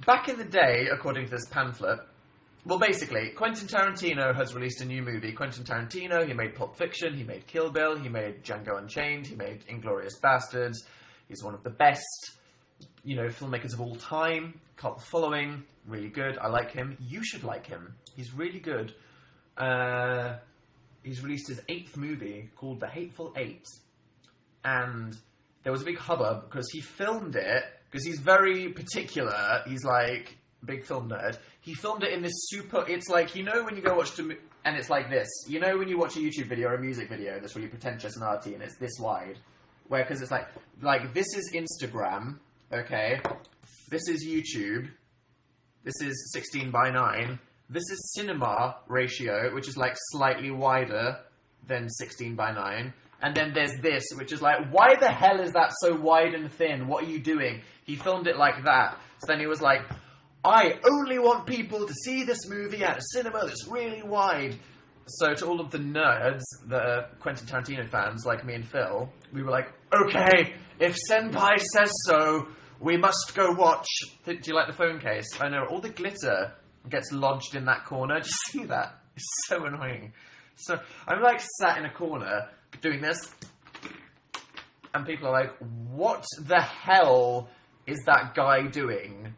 Back in the day, according to this pamphlet, well, basically, Quentin Tarantino has released a new movie. Quentin Tarantino, he made Pulp Fiction, he made Kill Bill, he made Django Unchained, he made Inglourious Bastards. He's one of the best, you know, filmmakers of all time. Cult following, really good. I like him. You should like him. He's really good. He's released his 8th movie called The Hateful Eight. And there was a big hubbub because he filmed it, because he's very particular. He's like a big film nerd. He filmed it in this super... It's like, you know when you go watch... And it's like this. You know when you watch a YouTube video or a music video that's really pretentious and arty and it's this wide? Where, because it's like this is Instagram, okay? This is YouTube. This is 16:9. this is cinema ratio, which is like slightly wider than 16:9. And then there's this, which is like, why the hell is that so wide and thin? What are you doing? He filmed it like that. So then he was like, I only want people to see this movie at a cinema that's really wide. So to all of the nerds that are Quentin Tarantino fans, like me and Phil, we were like, okay, if Senpai says so, we must go watch. Do you like the phone case? I know, all the glitter gets lodged in that corner. Do you see that? It's so annoying. So I'm like sat in a corner doing this, and people are like, what the hell is that guy doing?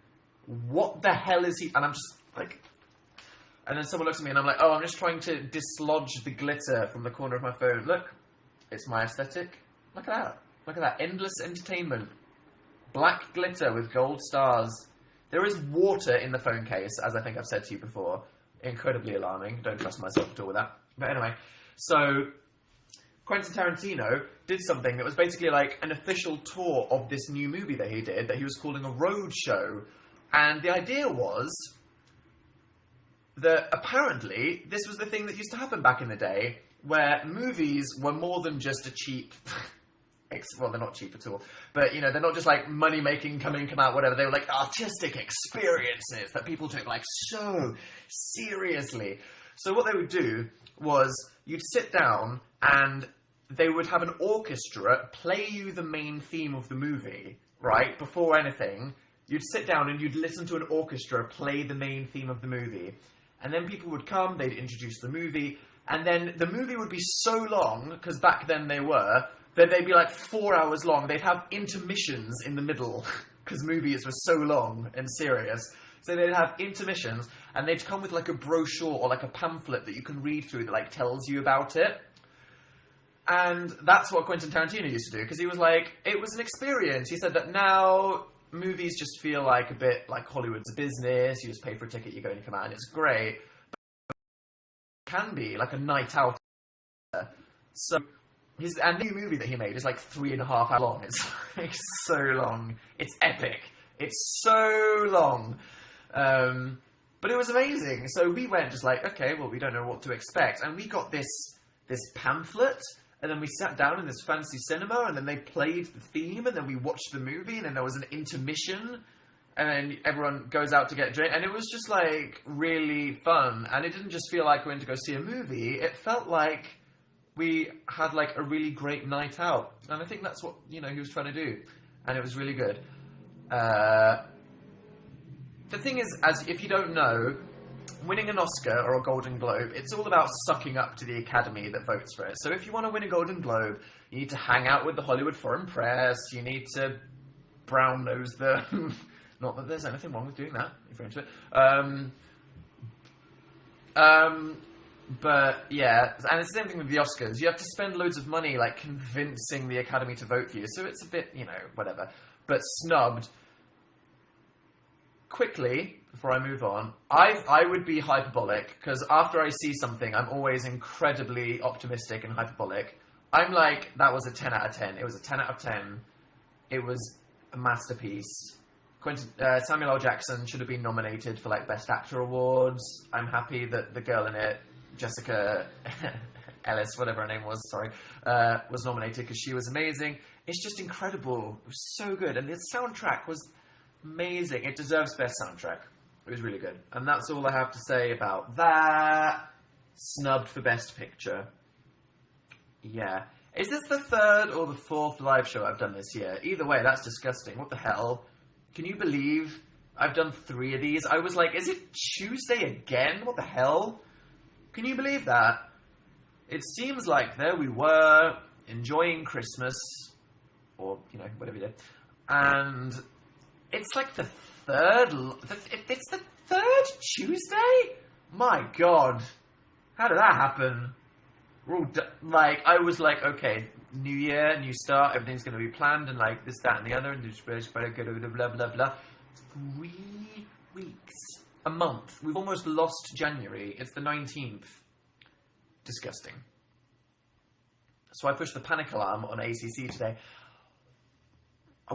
What the hell is he? And I'm just like, and then someone looks at me and I'm like, oh, I'm just trying to dislodge the glitter from the corner of my phone. Look, it's my aesthetic. Look at that. Look at that. Endless entertainment. Black glitter with gold stars. There is water in the phone case, as I think I've said to you before. Incredibly alarming. Don't trust myself at all with that. But anyway, so Quentin Tarantino did something that was basically like an official tour of this new movie that he did, that he was calling a road show. And the idea was that apparently this was the thing that used to happen back in the day, where movies were more than just a cheap... well, they're not cheap at all, but, you know, they're not just like money-making, come out, whatever. They were like artistic experiences that people took like so seriously. So what they would do was you'd sit down and they would have an orchestra play you the main theme of the movie, right, before anything. You'd sit down and you'd listen to an orchestra play the main theme of the movie. And then people would come, they'd introduce the movie, and then the movie would be so long, because back then they were, that they'd be like 4 hours long. They'd have intermissions in the middle, because movies were so long and serious. So they'd have intermissions, and they'd come with like a brochure or like a pamphlet that you can read through that like tells you about it. And that's what Quentin Tarantino used to do, because he was like, it was an experience. He said that now movies just feel like a bit like Hollywood's a business. You just pay for a ticket, you go and you come out, and it's great. But it can be like a night out. So and the new movie that he made is like 3.5 hours long. It's like so long. It's epic. It's so long. But it was amazing. So we went just like, okay, well, we don't know what to expect. And we got this pamphlet, and then we sat down in this fancy cinema, and then they played the theme, and then we watched the movie, and then there was an intermission, and then everyone goes out to get a drink, and it was just like really fun. And it didn't just feel like we went to go see a movie. It felt like we had like a really great night out. And I think that's what, you know, he was trying to do. And it was really good. The thing is, as if you don't know, winning an Oscar or a Golden Globe, it's all about sucking up to the Academy that votes for it. So if you want to win a Golden Globe, you need to hang out with the Hollywood foreign press, you need to brown nose them. Not that there's anything wrong with doing that, if you're into it. But yeah, and it's the same thing with the Oscars. You have to spend loads of money like convincing the Academy to vote for you. So it's a bit, you know, whatever. But snubbed. Quickly, before I move on, I would be hyperbolic, because after I see something, I'm always incredibly optimistic and hyperbolic. I'm like, that was a 10 out of 10. It was a 10 out of 10. It was a masterpiece. Samuel L. Jackson should have been nominated for like Best Actor awards. I'm happy that the girl in it, Jessica Ellis, whatever her name was, was nominated, because she was amazing. It's just incredible. It was so good. And the soundtrack was amazing. It deserves Best Soundtrack. It was really good. And that's all I have to say about that. Snubbed for Best Picture. Yeah. Is this the 3rd or the 4th live show I've done this year? Either way, that's disgusting. What the hell? Can you believe I've done 3 of these? I was like, is it Tuesday again? What the hell? Can you believe that? It seems like there we were, enjoying Christmas, or, you know, whatever you did, and it's like the 3rd, it's the 3rd Tuesday? My God. How did that happen? We're all like, I was like, okay, new year, new start, everything's going to be planned, and like this, that, and the other, and just blah, blah, blah, blah. 3 weeks. A month. We've almost lost January. It's the 19th. Disgusting. So I pushed the panic alarm on ACC today.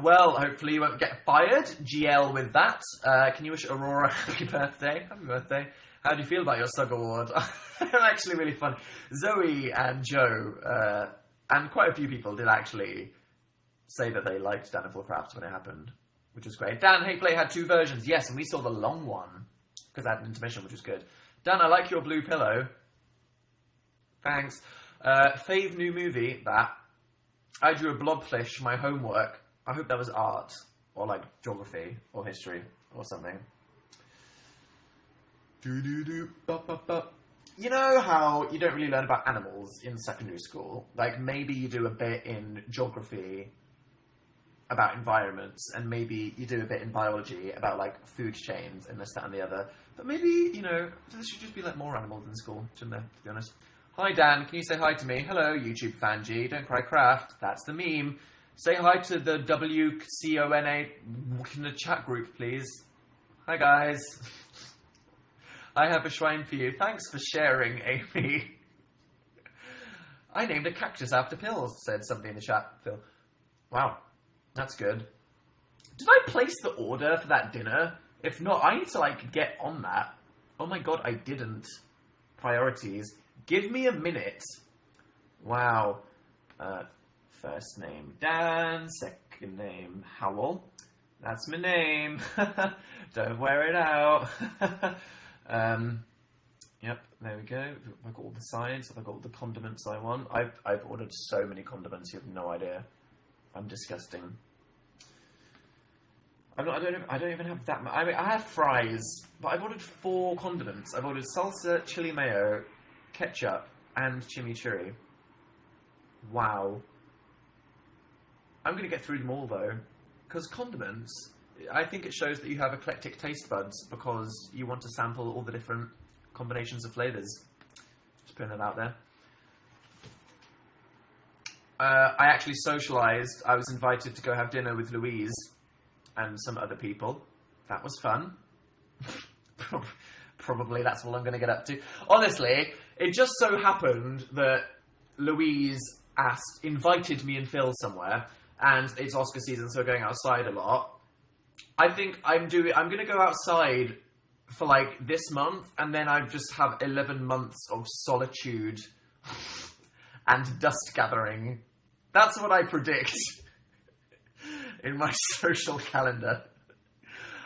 Well, hopefully you won't get fired. GL with that. Can you wish Aurora happy birthday? Happy birthday. How do you feel about your SUG award? They're actually really fun. Zoe and Joe, and quite a few people did actually say that they liked Dan and Full Crafts when it happened, which was great. Dan Hateplay had 2 versions, yes, and we saw the long one, because I had an intermission, which was good. Dan, I like your blue pillow. Thanks. Fave new movie, that. I drew a blobfish for my homework. I hope that was art, or like geography, or history, or something. You know how you don't really learn about animals in secondary school? Like, maybe you do a bit in geography about environments, and maybe you do a bit in biology about, like, food chains and this, that, and the other. But maybe, you know, there should just be, like, more animals in school, shouldn't there, to be honest? Hi, Dan. Can you say hi to me? Hello, YouTube fan G. Don't cry, craft. That's the meme. Say hi to the WCONA in the chat group, please. Hi, guys. I have a shrine for you. Thanks for sharing, Amy. I named a cactus after pills, said somebody in the chat, Phil. Wow, that's good. Did I place the order for that dinner? If not, I need to, like, get on that. Oh my god, I didn't. Priorities. Give me a minute. Wow. First name Dan, second name Howell. That's my name. Don't wear it out. Yep, there we go. I've got all the sides. I've got all the condiments I want. I've ordered so many condiments. You have no idea. I'm disgusting. I don't even have that much. I mean, I have fries, but I've ordered 4 condiments. I've ordered salsa, chili mayo, ketchup, and chimichurri. Wow. I'm going to get through them all, though, because condiments, I think it shows that you have eclectic taste buds because you want to sample all the different combinations of flavours. Just putting that out there. I actually socialised. I was invited to go have dinner with Louise and some other people. That was fun. Probably that's all I'm going to get up to. Honestly, it just so happened that Louise invited me and Phil somewhere, and it's Oscar season, so we're going outside a lot. I think I'm going to go outside for, like, this month, and then I just have 11 months of solitude and dust gathering. That's what I predict in my social calendar.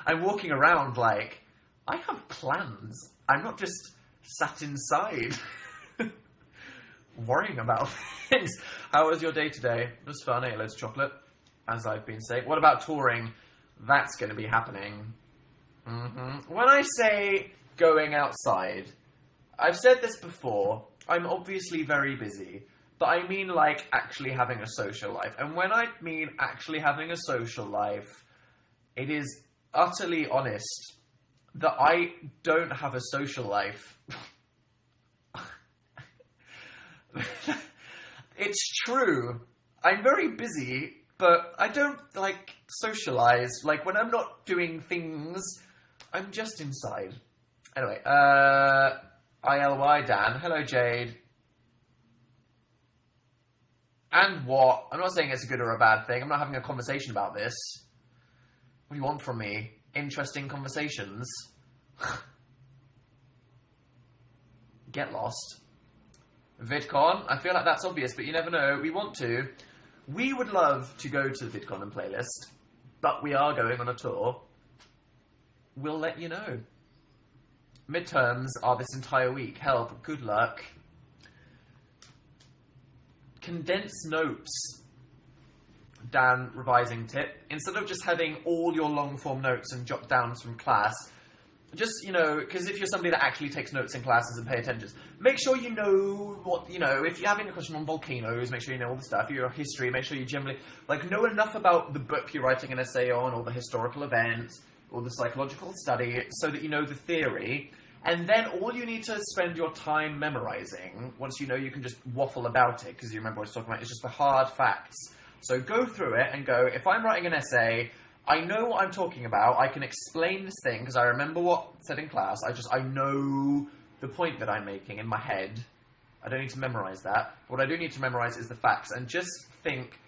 I'm walking around like, I have plans. I'm not just sat inside worrying about things. How was your day today? It was fun. I ate loads of chocolate, as I've been saying. What about touring? That's going to be happening. When I say going outside, I've said this before, I'm obviously very busy, but I mean, like, actually having a social life. And when I mean actually having a social life, it is utterly honest that I don't have a social life. It's true. I'm very busy, but I don't, like, socialise. Like, when I'm not doing things, I'm just inside. Anyway, ILY Dan. Hello, Jade. And what? I'm not saying it's a good or a bad thing. I'm not having a conversation about this. What do you want from me? Interesting conversations? Get lost. VidCon, I feel like that's obvious, but you never know. We want to. We would love to go to the VidCon and playlist, but we are going on a tour. We'll let you know. Midterms are this entire week. Help. Good luck. Condense notes. Dan, revising tip. Instead of just having all your long-form notes and jot downs from class, just, you know, because if you're somebody that actually takes notes in classes and pay attention, make sure you know what, you know, if you're having a question on volcanoes, make sure you know all the stuff. If you're history, make sure you generally, like, know enough about the book you're writing an essay on, or the historical event, or the psychological study, so that you know the theory. And then all you need to spend your time memorizing, once you know you can just waffle about it, because you remember what I was talking about, it's just the hard facts. So go through it and go, if I'm writing an essay, I know what I'm talking about, I can explain this thing, because I remember what I said in class, I know the point that I'm making in my head. I don't need to memorize that. What I do need to memorize is the facts, and just think,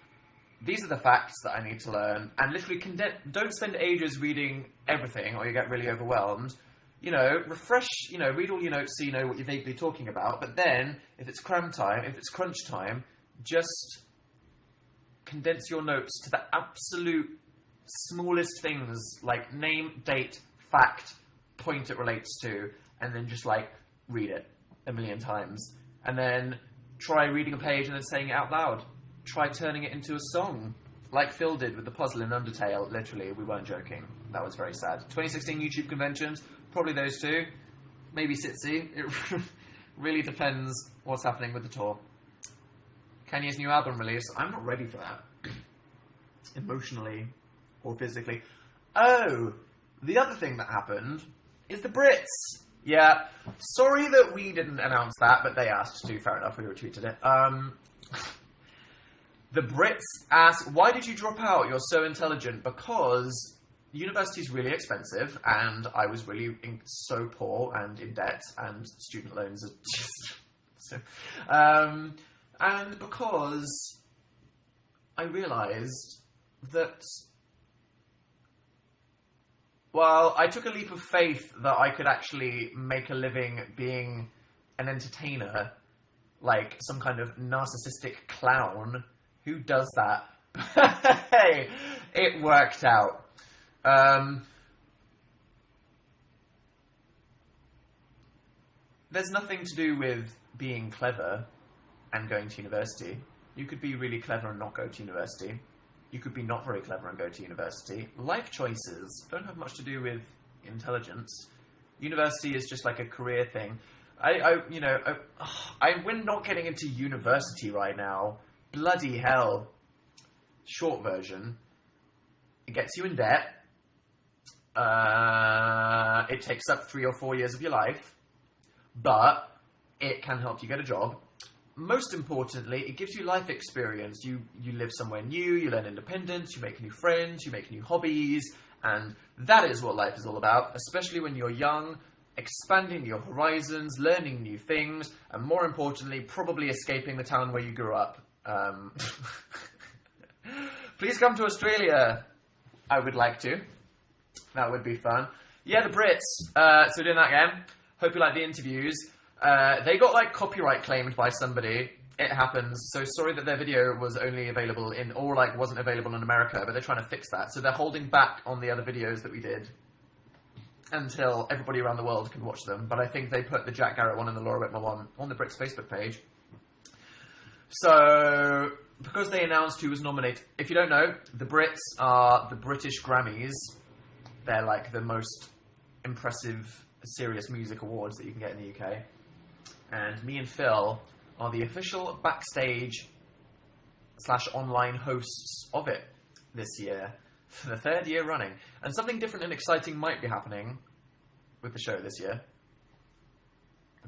these are the facts that I need to learn, and literally don't spend ages reading everything, or you get really overwhelmed. refresh, read all your notes so you know what you're vaguely talking about. But then, if it's cram time, if it's crunch time, just condense your notes to the absolute smallest things, like name, date, fact, point it relates to, and then just, read it a million times. And then try reading a page and then saying it out loud. Try turning it into a song, like Phil did with the puzzle in Undertale. Literally, we weren't joking. That was very sad. 2016 YouTube conventions, probably those two. Maybe Sitsi. It really depends what's happening with the tour. Kanye's new album release. I'm not ready for that. Emotionally or physically. Oh, the other thing that happened is the Brits. Yeah, sorry that we didn't announce that, but they asked to. Fair enough, we retweeted it. The Brits asked, why did you drop out? You're so intelligent. Because university's really expensive, and I was really so poor and in debt, and student loans are just... so, and because I realised that... Well, I took a leap of faith that I could actually make a living being an entertainer, like some kind of narcissistic clown. Who does that? Hey, it worked out. There's nothing to do with being clever and going to university. You could be really clever and not go to university. You could be not very clever and go to university. Life choices don't have much to do with intelligence. University is just like a career thing. We're not getting into university right now. Bloody hell. Short version. It gets you in debt. It takes up 3 or 4 years of your life. But it can help you get a job. Most importantly, it gives you life experience. You live somewhere new, you learn independence, you make new friends, you make new hobbies, and that is what life is all about, especially when you're young, expanding your horizons, learning new things, and more importantly, probably escaping the town where you grew up. Please come to Australia. I would like to. That would be fun. Yeah, the Brits. So doing that again. Hope you like the interviews. They got copyright claimed by somebody. It happens. So sorry that their video was only available wasn't available in America, but they're trying to fix that. So they're holding back on the other videos that we did until everybody around the world can watch them. But I think they put the Jack Garrett one and the Laura Whitmore one on the Brits Facebook page. So because they announced who was nominated, if you don't know, the Brits are the British Grammys. They're the most impressive serious music awards that you can get in the UK. And me and Phil are the official backstage / online hosts of it this year, for the 3rd year running. And something different and exciting might be happening with the show this year.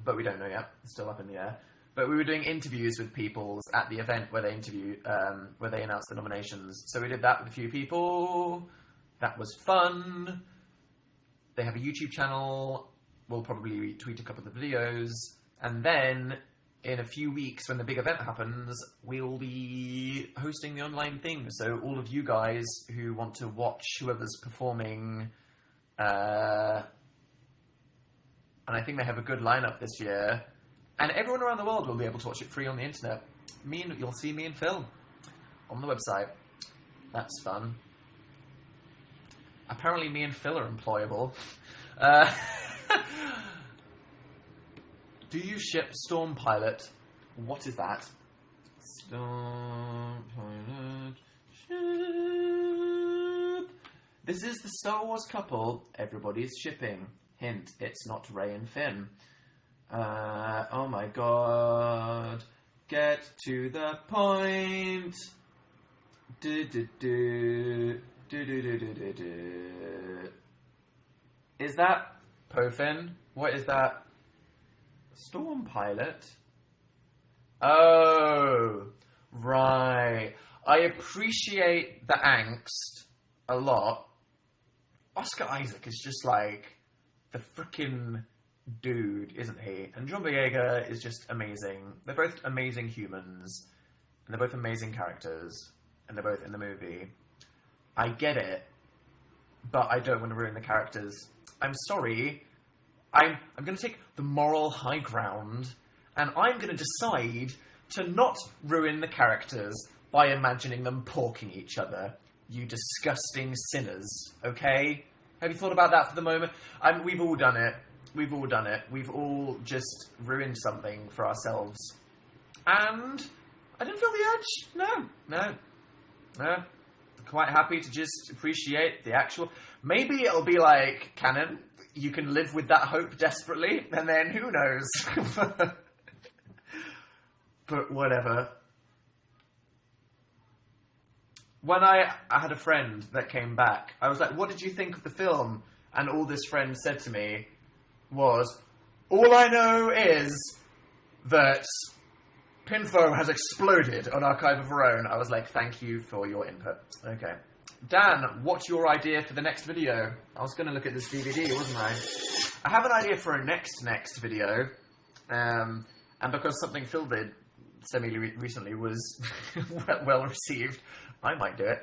But we don't know yet. It's still up in the air. But we were doing interviews with people at the event where they announced the nominations. So we did that with a few people. That was fun. They have a YouTube channel. We'll probably retweet a couple of the videos. And then, in a few weeks, when the big event happens, we'll be hosting the online thing. So all of you guys who want to watch whoever's performing, and I think they have a good lineup this year, and everyone around the world will be able to watch it free on the internet. You'll see me and Phil on the website. That's fun. Apparently me and Phil are employable. Do you ship Storm Pilot? What is that? Storm Pilot ship. This is the Star Wars couple everybody's shipping. Hint, it's not Rey and Finn. Oh my god. Get to the point. Is that Pofin? What is that? Storm Pilot? Oh, right. I appreciate the angst a lot. Oscar Isaac is just the frickin' dude, isn't he? And John Boyega is just amazing. They're both amazing humans, and they're both amazing characters, and they're both in the movie. I get it, but I don't want to ruin the characters. I'm sorry, I'm going to take the moral high ground, and I'm going to decide to not ruin the characters by imagining them porking each other. You disgusting sinners, okay? Have you thought about that for the moment? We've all done it. We've all done it. We've all just ruined something for ourselves. And I didn't feel the urge. No. Quite happy to just appreciate the actual... Maybe it'll be like canon. You can live with that hope desperately, and then who knows? But whatever. When I had a friend that came back, I was like, what did you think of the film? And all this friend said to me was, all I know is that Pinfo has exploded on Archive of Our Own. I was like, thank you for your input. Okay. Dan, what's your idea for the next video? I was going to look at this DVD, wasn't I? I have an idea for a next video. And because something Phil did semi-recently was well received, I might do it.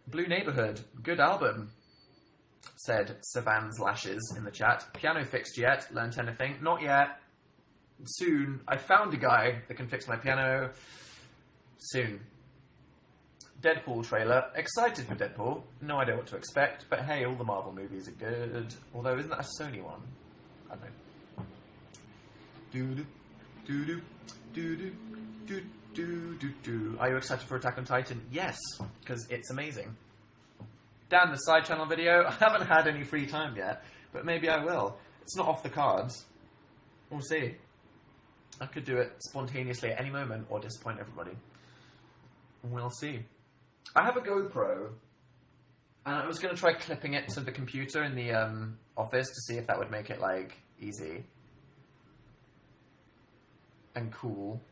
Blue Neighborhood, good album, said Savann's Lashes in the chat. Piano fixed yet? Learned anything? Not yet. Soon. I found a guy that can fix my piano. Soon. Deadpool trailer. Excited for Deadpool. No idea what to expect, but hey, all the Marvel movies are good. Although, isn't that a Sony one? I don't know. Doo-doo, doo-doo, doo-doo, doo-doo. Are you excited for Attack on Titan? Yes, because it's amazing. Dan, the side channel video. I haven't had any free time yet, but maybe I will. It's not off the cards. We'll see. I could do it spontaneously at any moment or disappoint everybody. We'll see. I have a GoPro, and I was going to try clipping it to the computer in the office to see if that would make it, like, easy and cool.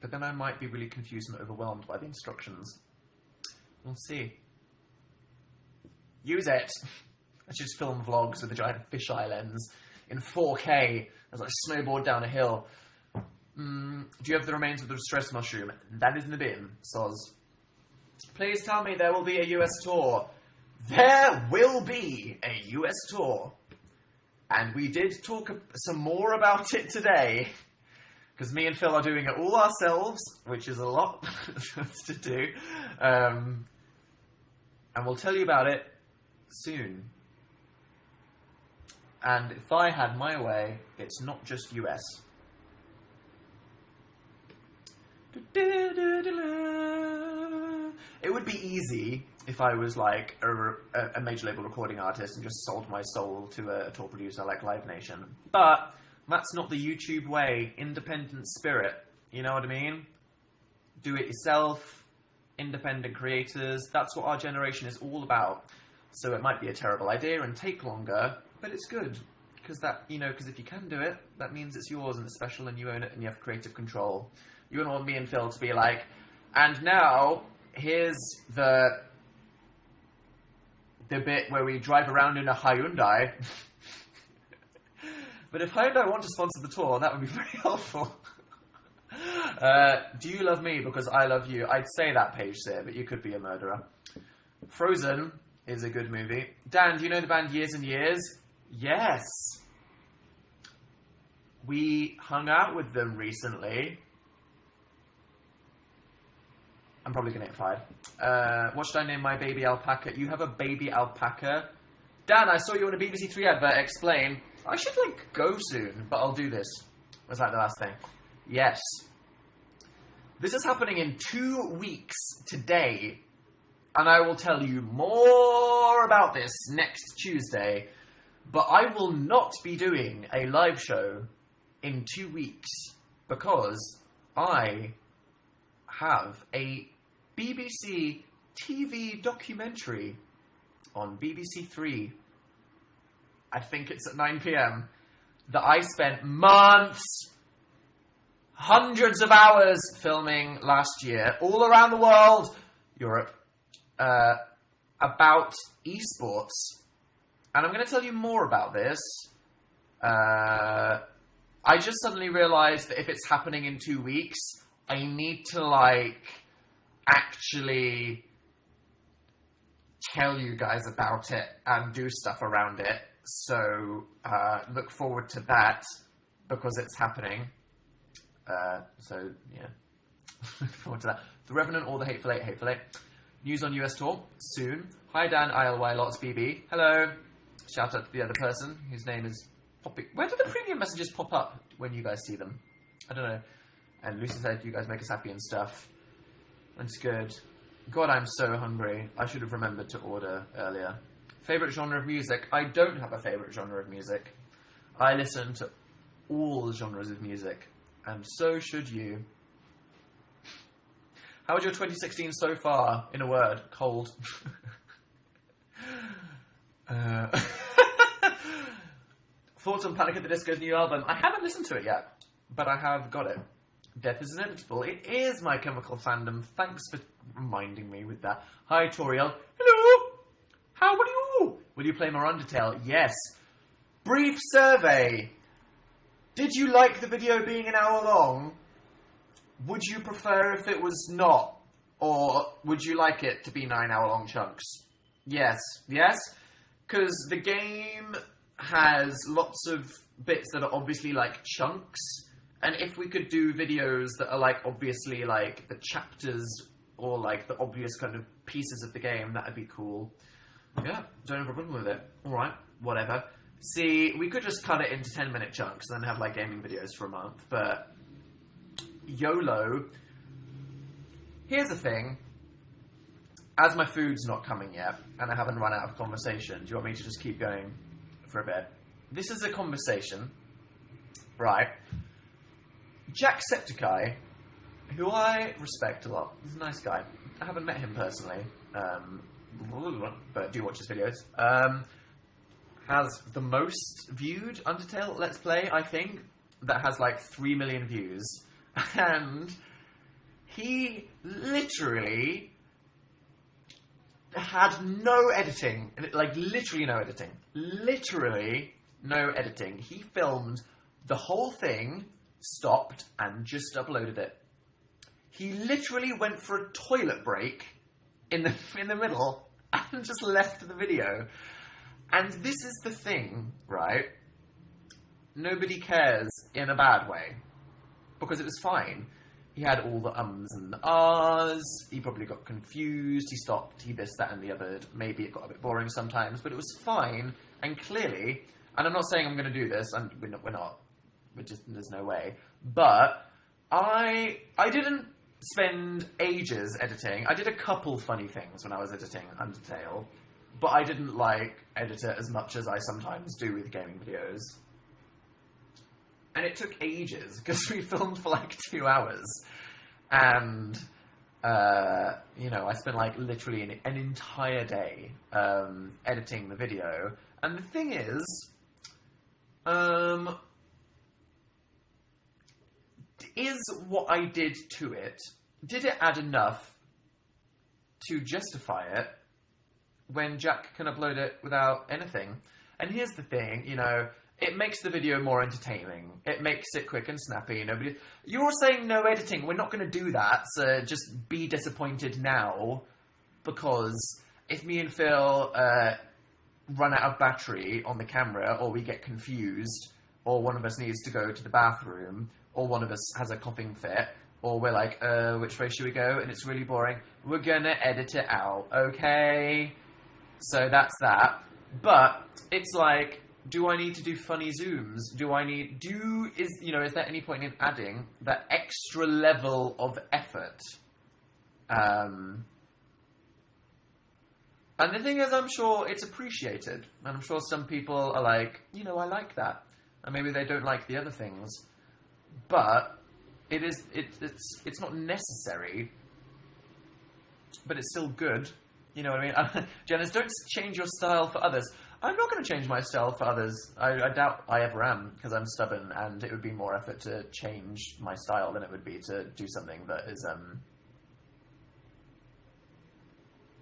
But then I might be really confused and overwhelmed by the instructions. We'll see. Use it! I should just film vlogs with a giant fisheye lens in 4K as I snowboard down a hill. Do you have the remains of the distress mushroom? That is in the bin, soz. Please tell me there will be a US tour. There will be a US tour. And we did talk some more about it today. Because me and Phil are doing it all ourselves, which is a lot to do. And we'll tell you about it soon. And if I had my way, it's not just US. It would be easy if I was like a major label recording artist and just sold my soul to a tour producer like Live Nation. But that's not the YouTube way. Independent spirit. You know what I mean? Do it yourself. Independent creators. That's what our generation is all about. So it might be a terrible idea and take longer, but it's good. Because if you can do it, that means it's yours and it's special and you own it and you have creative control. You wouldn't want me and Phil to be like, and now, here's the bit where we drive around in a Hyundai. But if Hyundai want to sponsor the tour, that would be very helpful. Do you love me because I love you? I'd say that page there, but you could be a murderer. Frozen is a good movie. Dan, do you know the band Years and Years? Yes. We hung out with them recently. I'm probably going to get fired. What should I name my baby alpaca? You have a baby alpaca? Dan, I saw you on a BBC Three advert. Explain. I should, go soon, but I'll do this. Was that the last thing? Yes. This is happening in 2 weeks today, and I will tell you more about this next Tuesday, but I will not be doing a live show in 2 weeks because I have a BBC TV documentary on BBC Three. I think it's at 9 p.m. that I spent months, hundreds of hours filming last year, all around the world, Europe, about esports. And I'm going to tell you more about this. I just suddenly realized that if it's happening in 2 weeks, I need to, actually tell you guys about it and do stuff around it. So look forward to that because it's happening. So yeah, look forward to that. The Revenant or the Hateful Eight, Hateful Eight. News on US tour soon. Hi Dan, ILY, lots BB. Hello. Shout out to the other person whose name is popping. Where do the premium messages pop up when you guys see them? I don't know. And Lucy said you guys make us happy and stuff. That's good. God, I'm so hungry. I should have remembered to order earlier. Favourite genre of music? I don't have a favourite genre of music. I listen to all genres of music. And so should you. How was your 2016 so far? In a word, cold. Thoughts on Panic at the Disco's new album? I haven't listened to it yet, but I have got it. Death is inevitable. It is My Chemical Fandom. Thanks for reminding me with that. Hi, Toriel. Hello. How are you? Will you play more Undertale? Yes. Brief survey. Did you like the video being an hour long? Would you prefer if it was not? Or would you like it to be 9-hour-long chunks? Yes. Yes? Because the game has lots of bits that are obviously like chunks. And if we could do videos that are like obviously like the chapters or like the obvious kind of pieces of the game, that'd be cool. Yeah, don't have a problem with it. Alright, whatever. See, we could just cut it into 10-minute chunks and then have like gaming videos for a month, but YOLO. Here's the thing. As my food's not coming yet, and I haven't run out of conversation, do you want me to just keep going for a bit? This is a conversation, right? Jacksepticeye, who I respect a lot, he's a nice guy. I haven't met him personally, but do watch his videos. Has the most viewed Undertale Let's Play, I think, that has like 3 million views. And he literally had no editing. Like, literally no editing. Literally no editing. He filmed the whole thing, stopped, and just uploaded it. He literally went for a toilet break in the middle and just left the video. And this is the thing, right? Nobody cares in a bad way. Because it was fine. He had all the ums and the ahs. He probably got confused. He stopped. He this, that, and the other. Maybe it got a bit boring sometimes. But it was fine. And clearly, and I'm not saying I'm going to do this. And we're not. We're just, there's no way. But I didn't spend ages editing. I did a couple funny things when I was editing Undertale. But I didn't, like, edit it as much as I sometimes do with gaming videos. And it took ages, because we filmed for, like, 2 hours. And, you know, I spent, like, literally an entire day editing the video. And the thing is what I did to it, did it add enough to justify it? When Jack can upload it without anything. And here's the thing, you know, it makes the video more entertaining. It makes it quick and snappy. You're saying no editing. We're not going to do that, so just be disappointed now. Because if me and Phil run out of battery on the camera, or we get confused, or one of us needs to go to the bathroom, or one of us has a coughing fit, or we're like, which way should we go? And it's really boring. We're going to edit it out, okay? So that's that. But it's like, do I need to do funny zooms? Is there any point in adding that extra level of effort? And the thing is, I'm sure it's appreciated. And I'm sure some people are like, I like that. And maybe they don't like the other things. But it's not necessary. But it's still good. You know what I mean? Janice, don't change your style for others. I'm not going to change my style for others. I doubt I ever am, because I'm stubborn, and it would be more effort to change my style than it would be to do something that is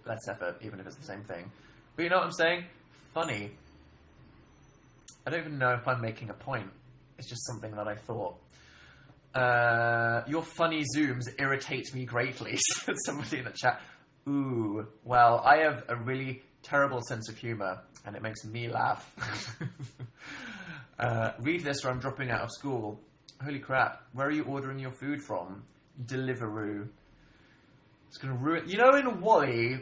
less effort, even if it's the same thing. But you know what I'm saying? Funny. I don't even know if I'm making a point. It's just something that I thought. Your funny zooms irritate me greatly, said somebody in the chat. Ooh, well, I have a really terrible sense of humour, and it makes me laugh. Read this or I'm dropping out of school. Holy crap, where are you ordering your food from? Deliveroo. It's going to ruin... You know in WALL-E,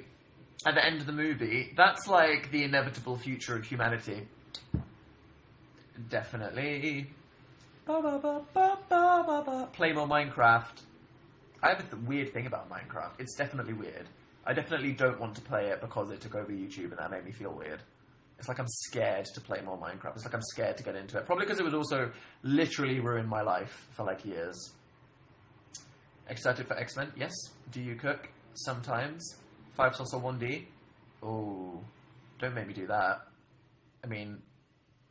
at the end of the movie, that's like the inevitable future of humanity. Definitely. Play more Minecraft. I have a weird thing about Minecraft. It's definitely weird. I definitely don't want to play it because it took over YouTube and that made me feel weird. It's like I'm scared to play more Minecraft. It's like I'm scared to get into it. Probably because it would also literally ruin my life for like years. Excited for X-Men? Yes. Do you cook? Sometimes. 5 sauce or 1D? Oh, don't make me do that. I mean,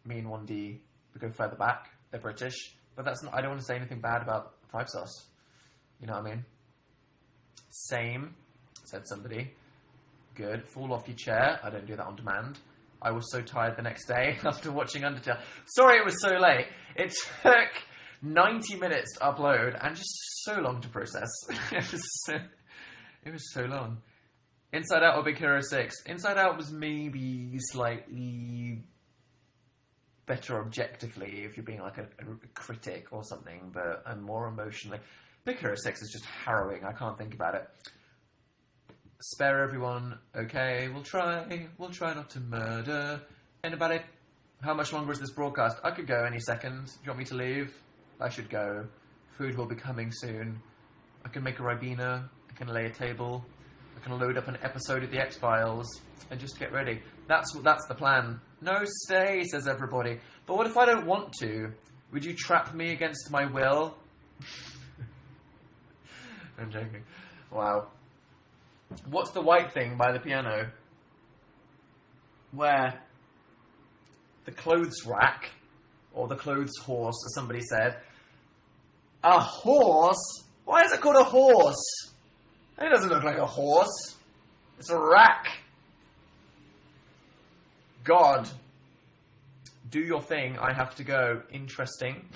me and 1D, we go further back. They're British. But that's not, I don't want to say anything bad about 5 sauce. You know what I mean? Same, said somebody. Good. Fall off your chair. I don't do that on demand. I was so tired the next day after watching Undertale. Sorry it was so late. It took 90 minutes to upload and just so long to process. It was so long. Inside Out or Big Hero 6? Inside Out was maybe slightly better objectively if you're being like a critic or something, but I'm more emotionally... Big Hero 6 is just harrowing. I can't think about it. Spare everyone. Okay, we'll try. We'll try not to murder anybody. How much longer is this broadcast? I could go any second. Do you want me to leave? I should go. Food will be coming soon. I can make a Ribena. I can lay a table. I can load up an episode of The X-Files and just get ready. That's the plan. No, stay, says everybody. But what if I don't want to? Would you trap me against my will? I'm joking. Wow. What's the white thing by the piano? Where? The clothes rack. Or the clothes horse, as somebody said. A horse? Why is it called a horse? It doesn't look like a horse. It's a rack. God. Do your thing. I have to go. Interesting.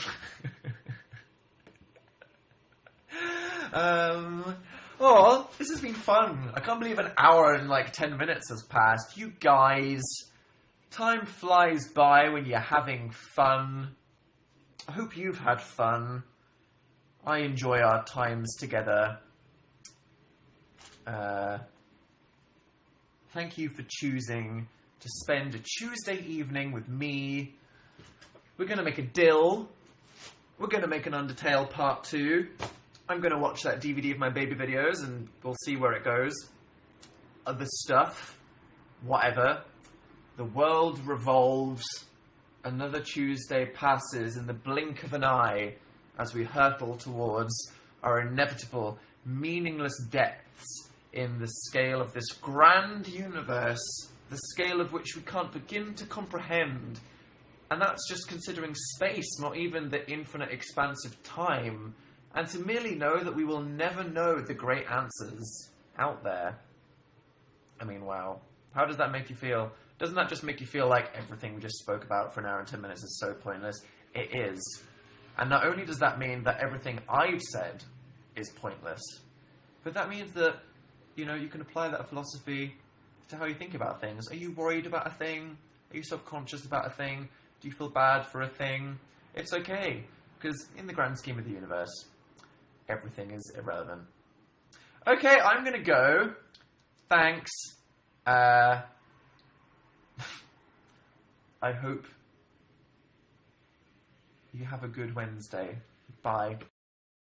Oh, this has been fun. I can't believe an hour and like 10 minutes has passed. You guys, time flies by when you're having fun. I hope you've had fun. I enjoy our times together. Thank you for choosing to spend a Tuesday evening with me. We're going to make a deal. We're going to make an Undertale Part 2. I'm going to watch that DVD of my baby videos and we'll see where it goes. Other stuff. Whatever. The world revolves. Another Tuesday passes in the blink of an eye as we hurtle towards our inevitable, meaningless depths in the scale of this grand universe, the scale of which we can't begin to comprehend. And that's just considering space, not even the infinite expanse of time. And to merely know that we will never know the great answers out there. I mean, wow. How does that make you feel? Doesn't that just make you feel like everything we just spoke about for an hour and 10 minutes is so pointless? It is. And not only does that mean that everything I've said is pointless, but that means that, you know, you can apply that philosophy to how you think about things. Are you worried about a thing? Are you self-conscious about a thing? Do you feel bad for a thing? It's okay, because in the grand scheme of the universe, everything is irrelevant. Okay, I'm going to go. Thanks. I hope you have a good Wednesday. Bye.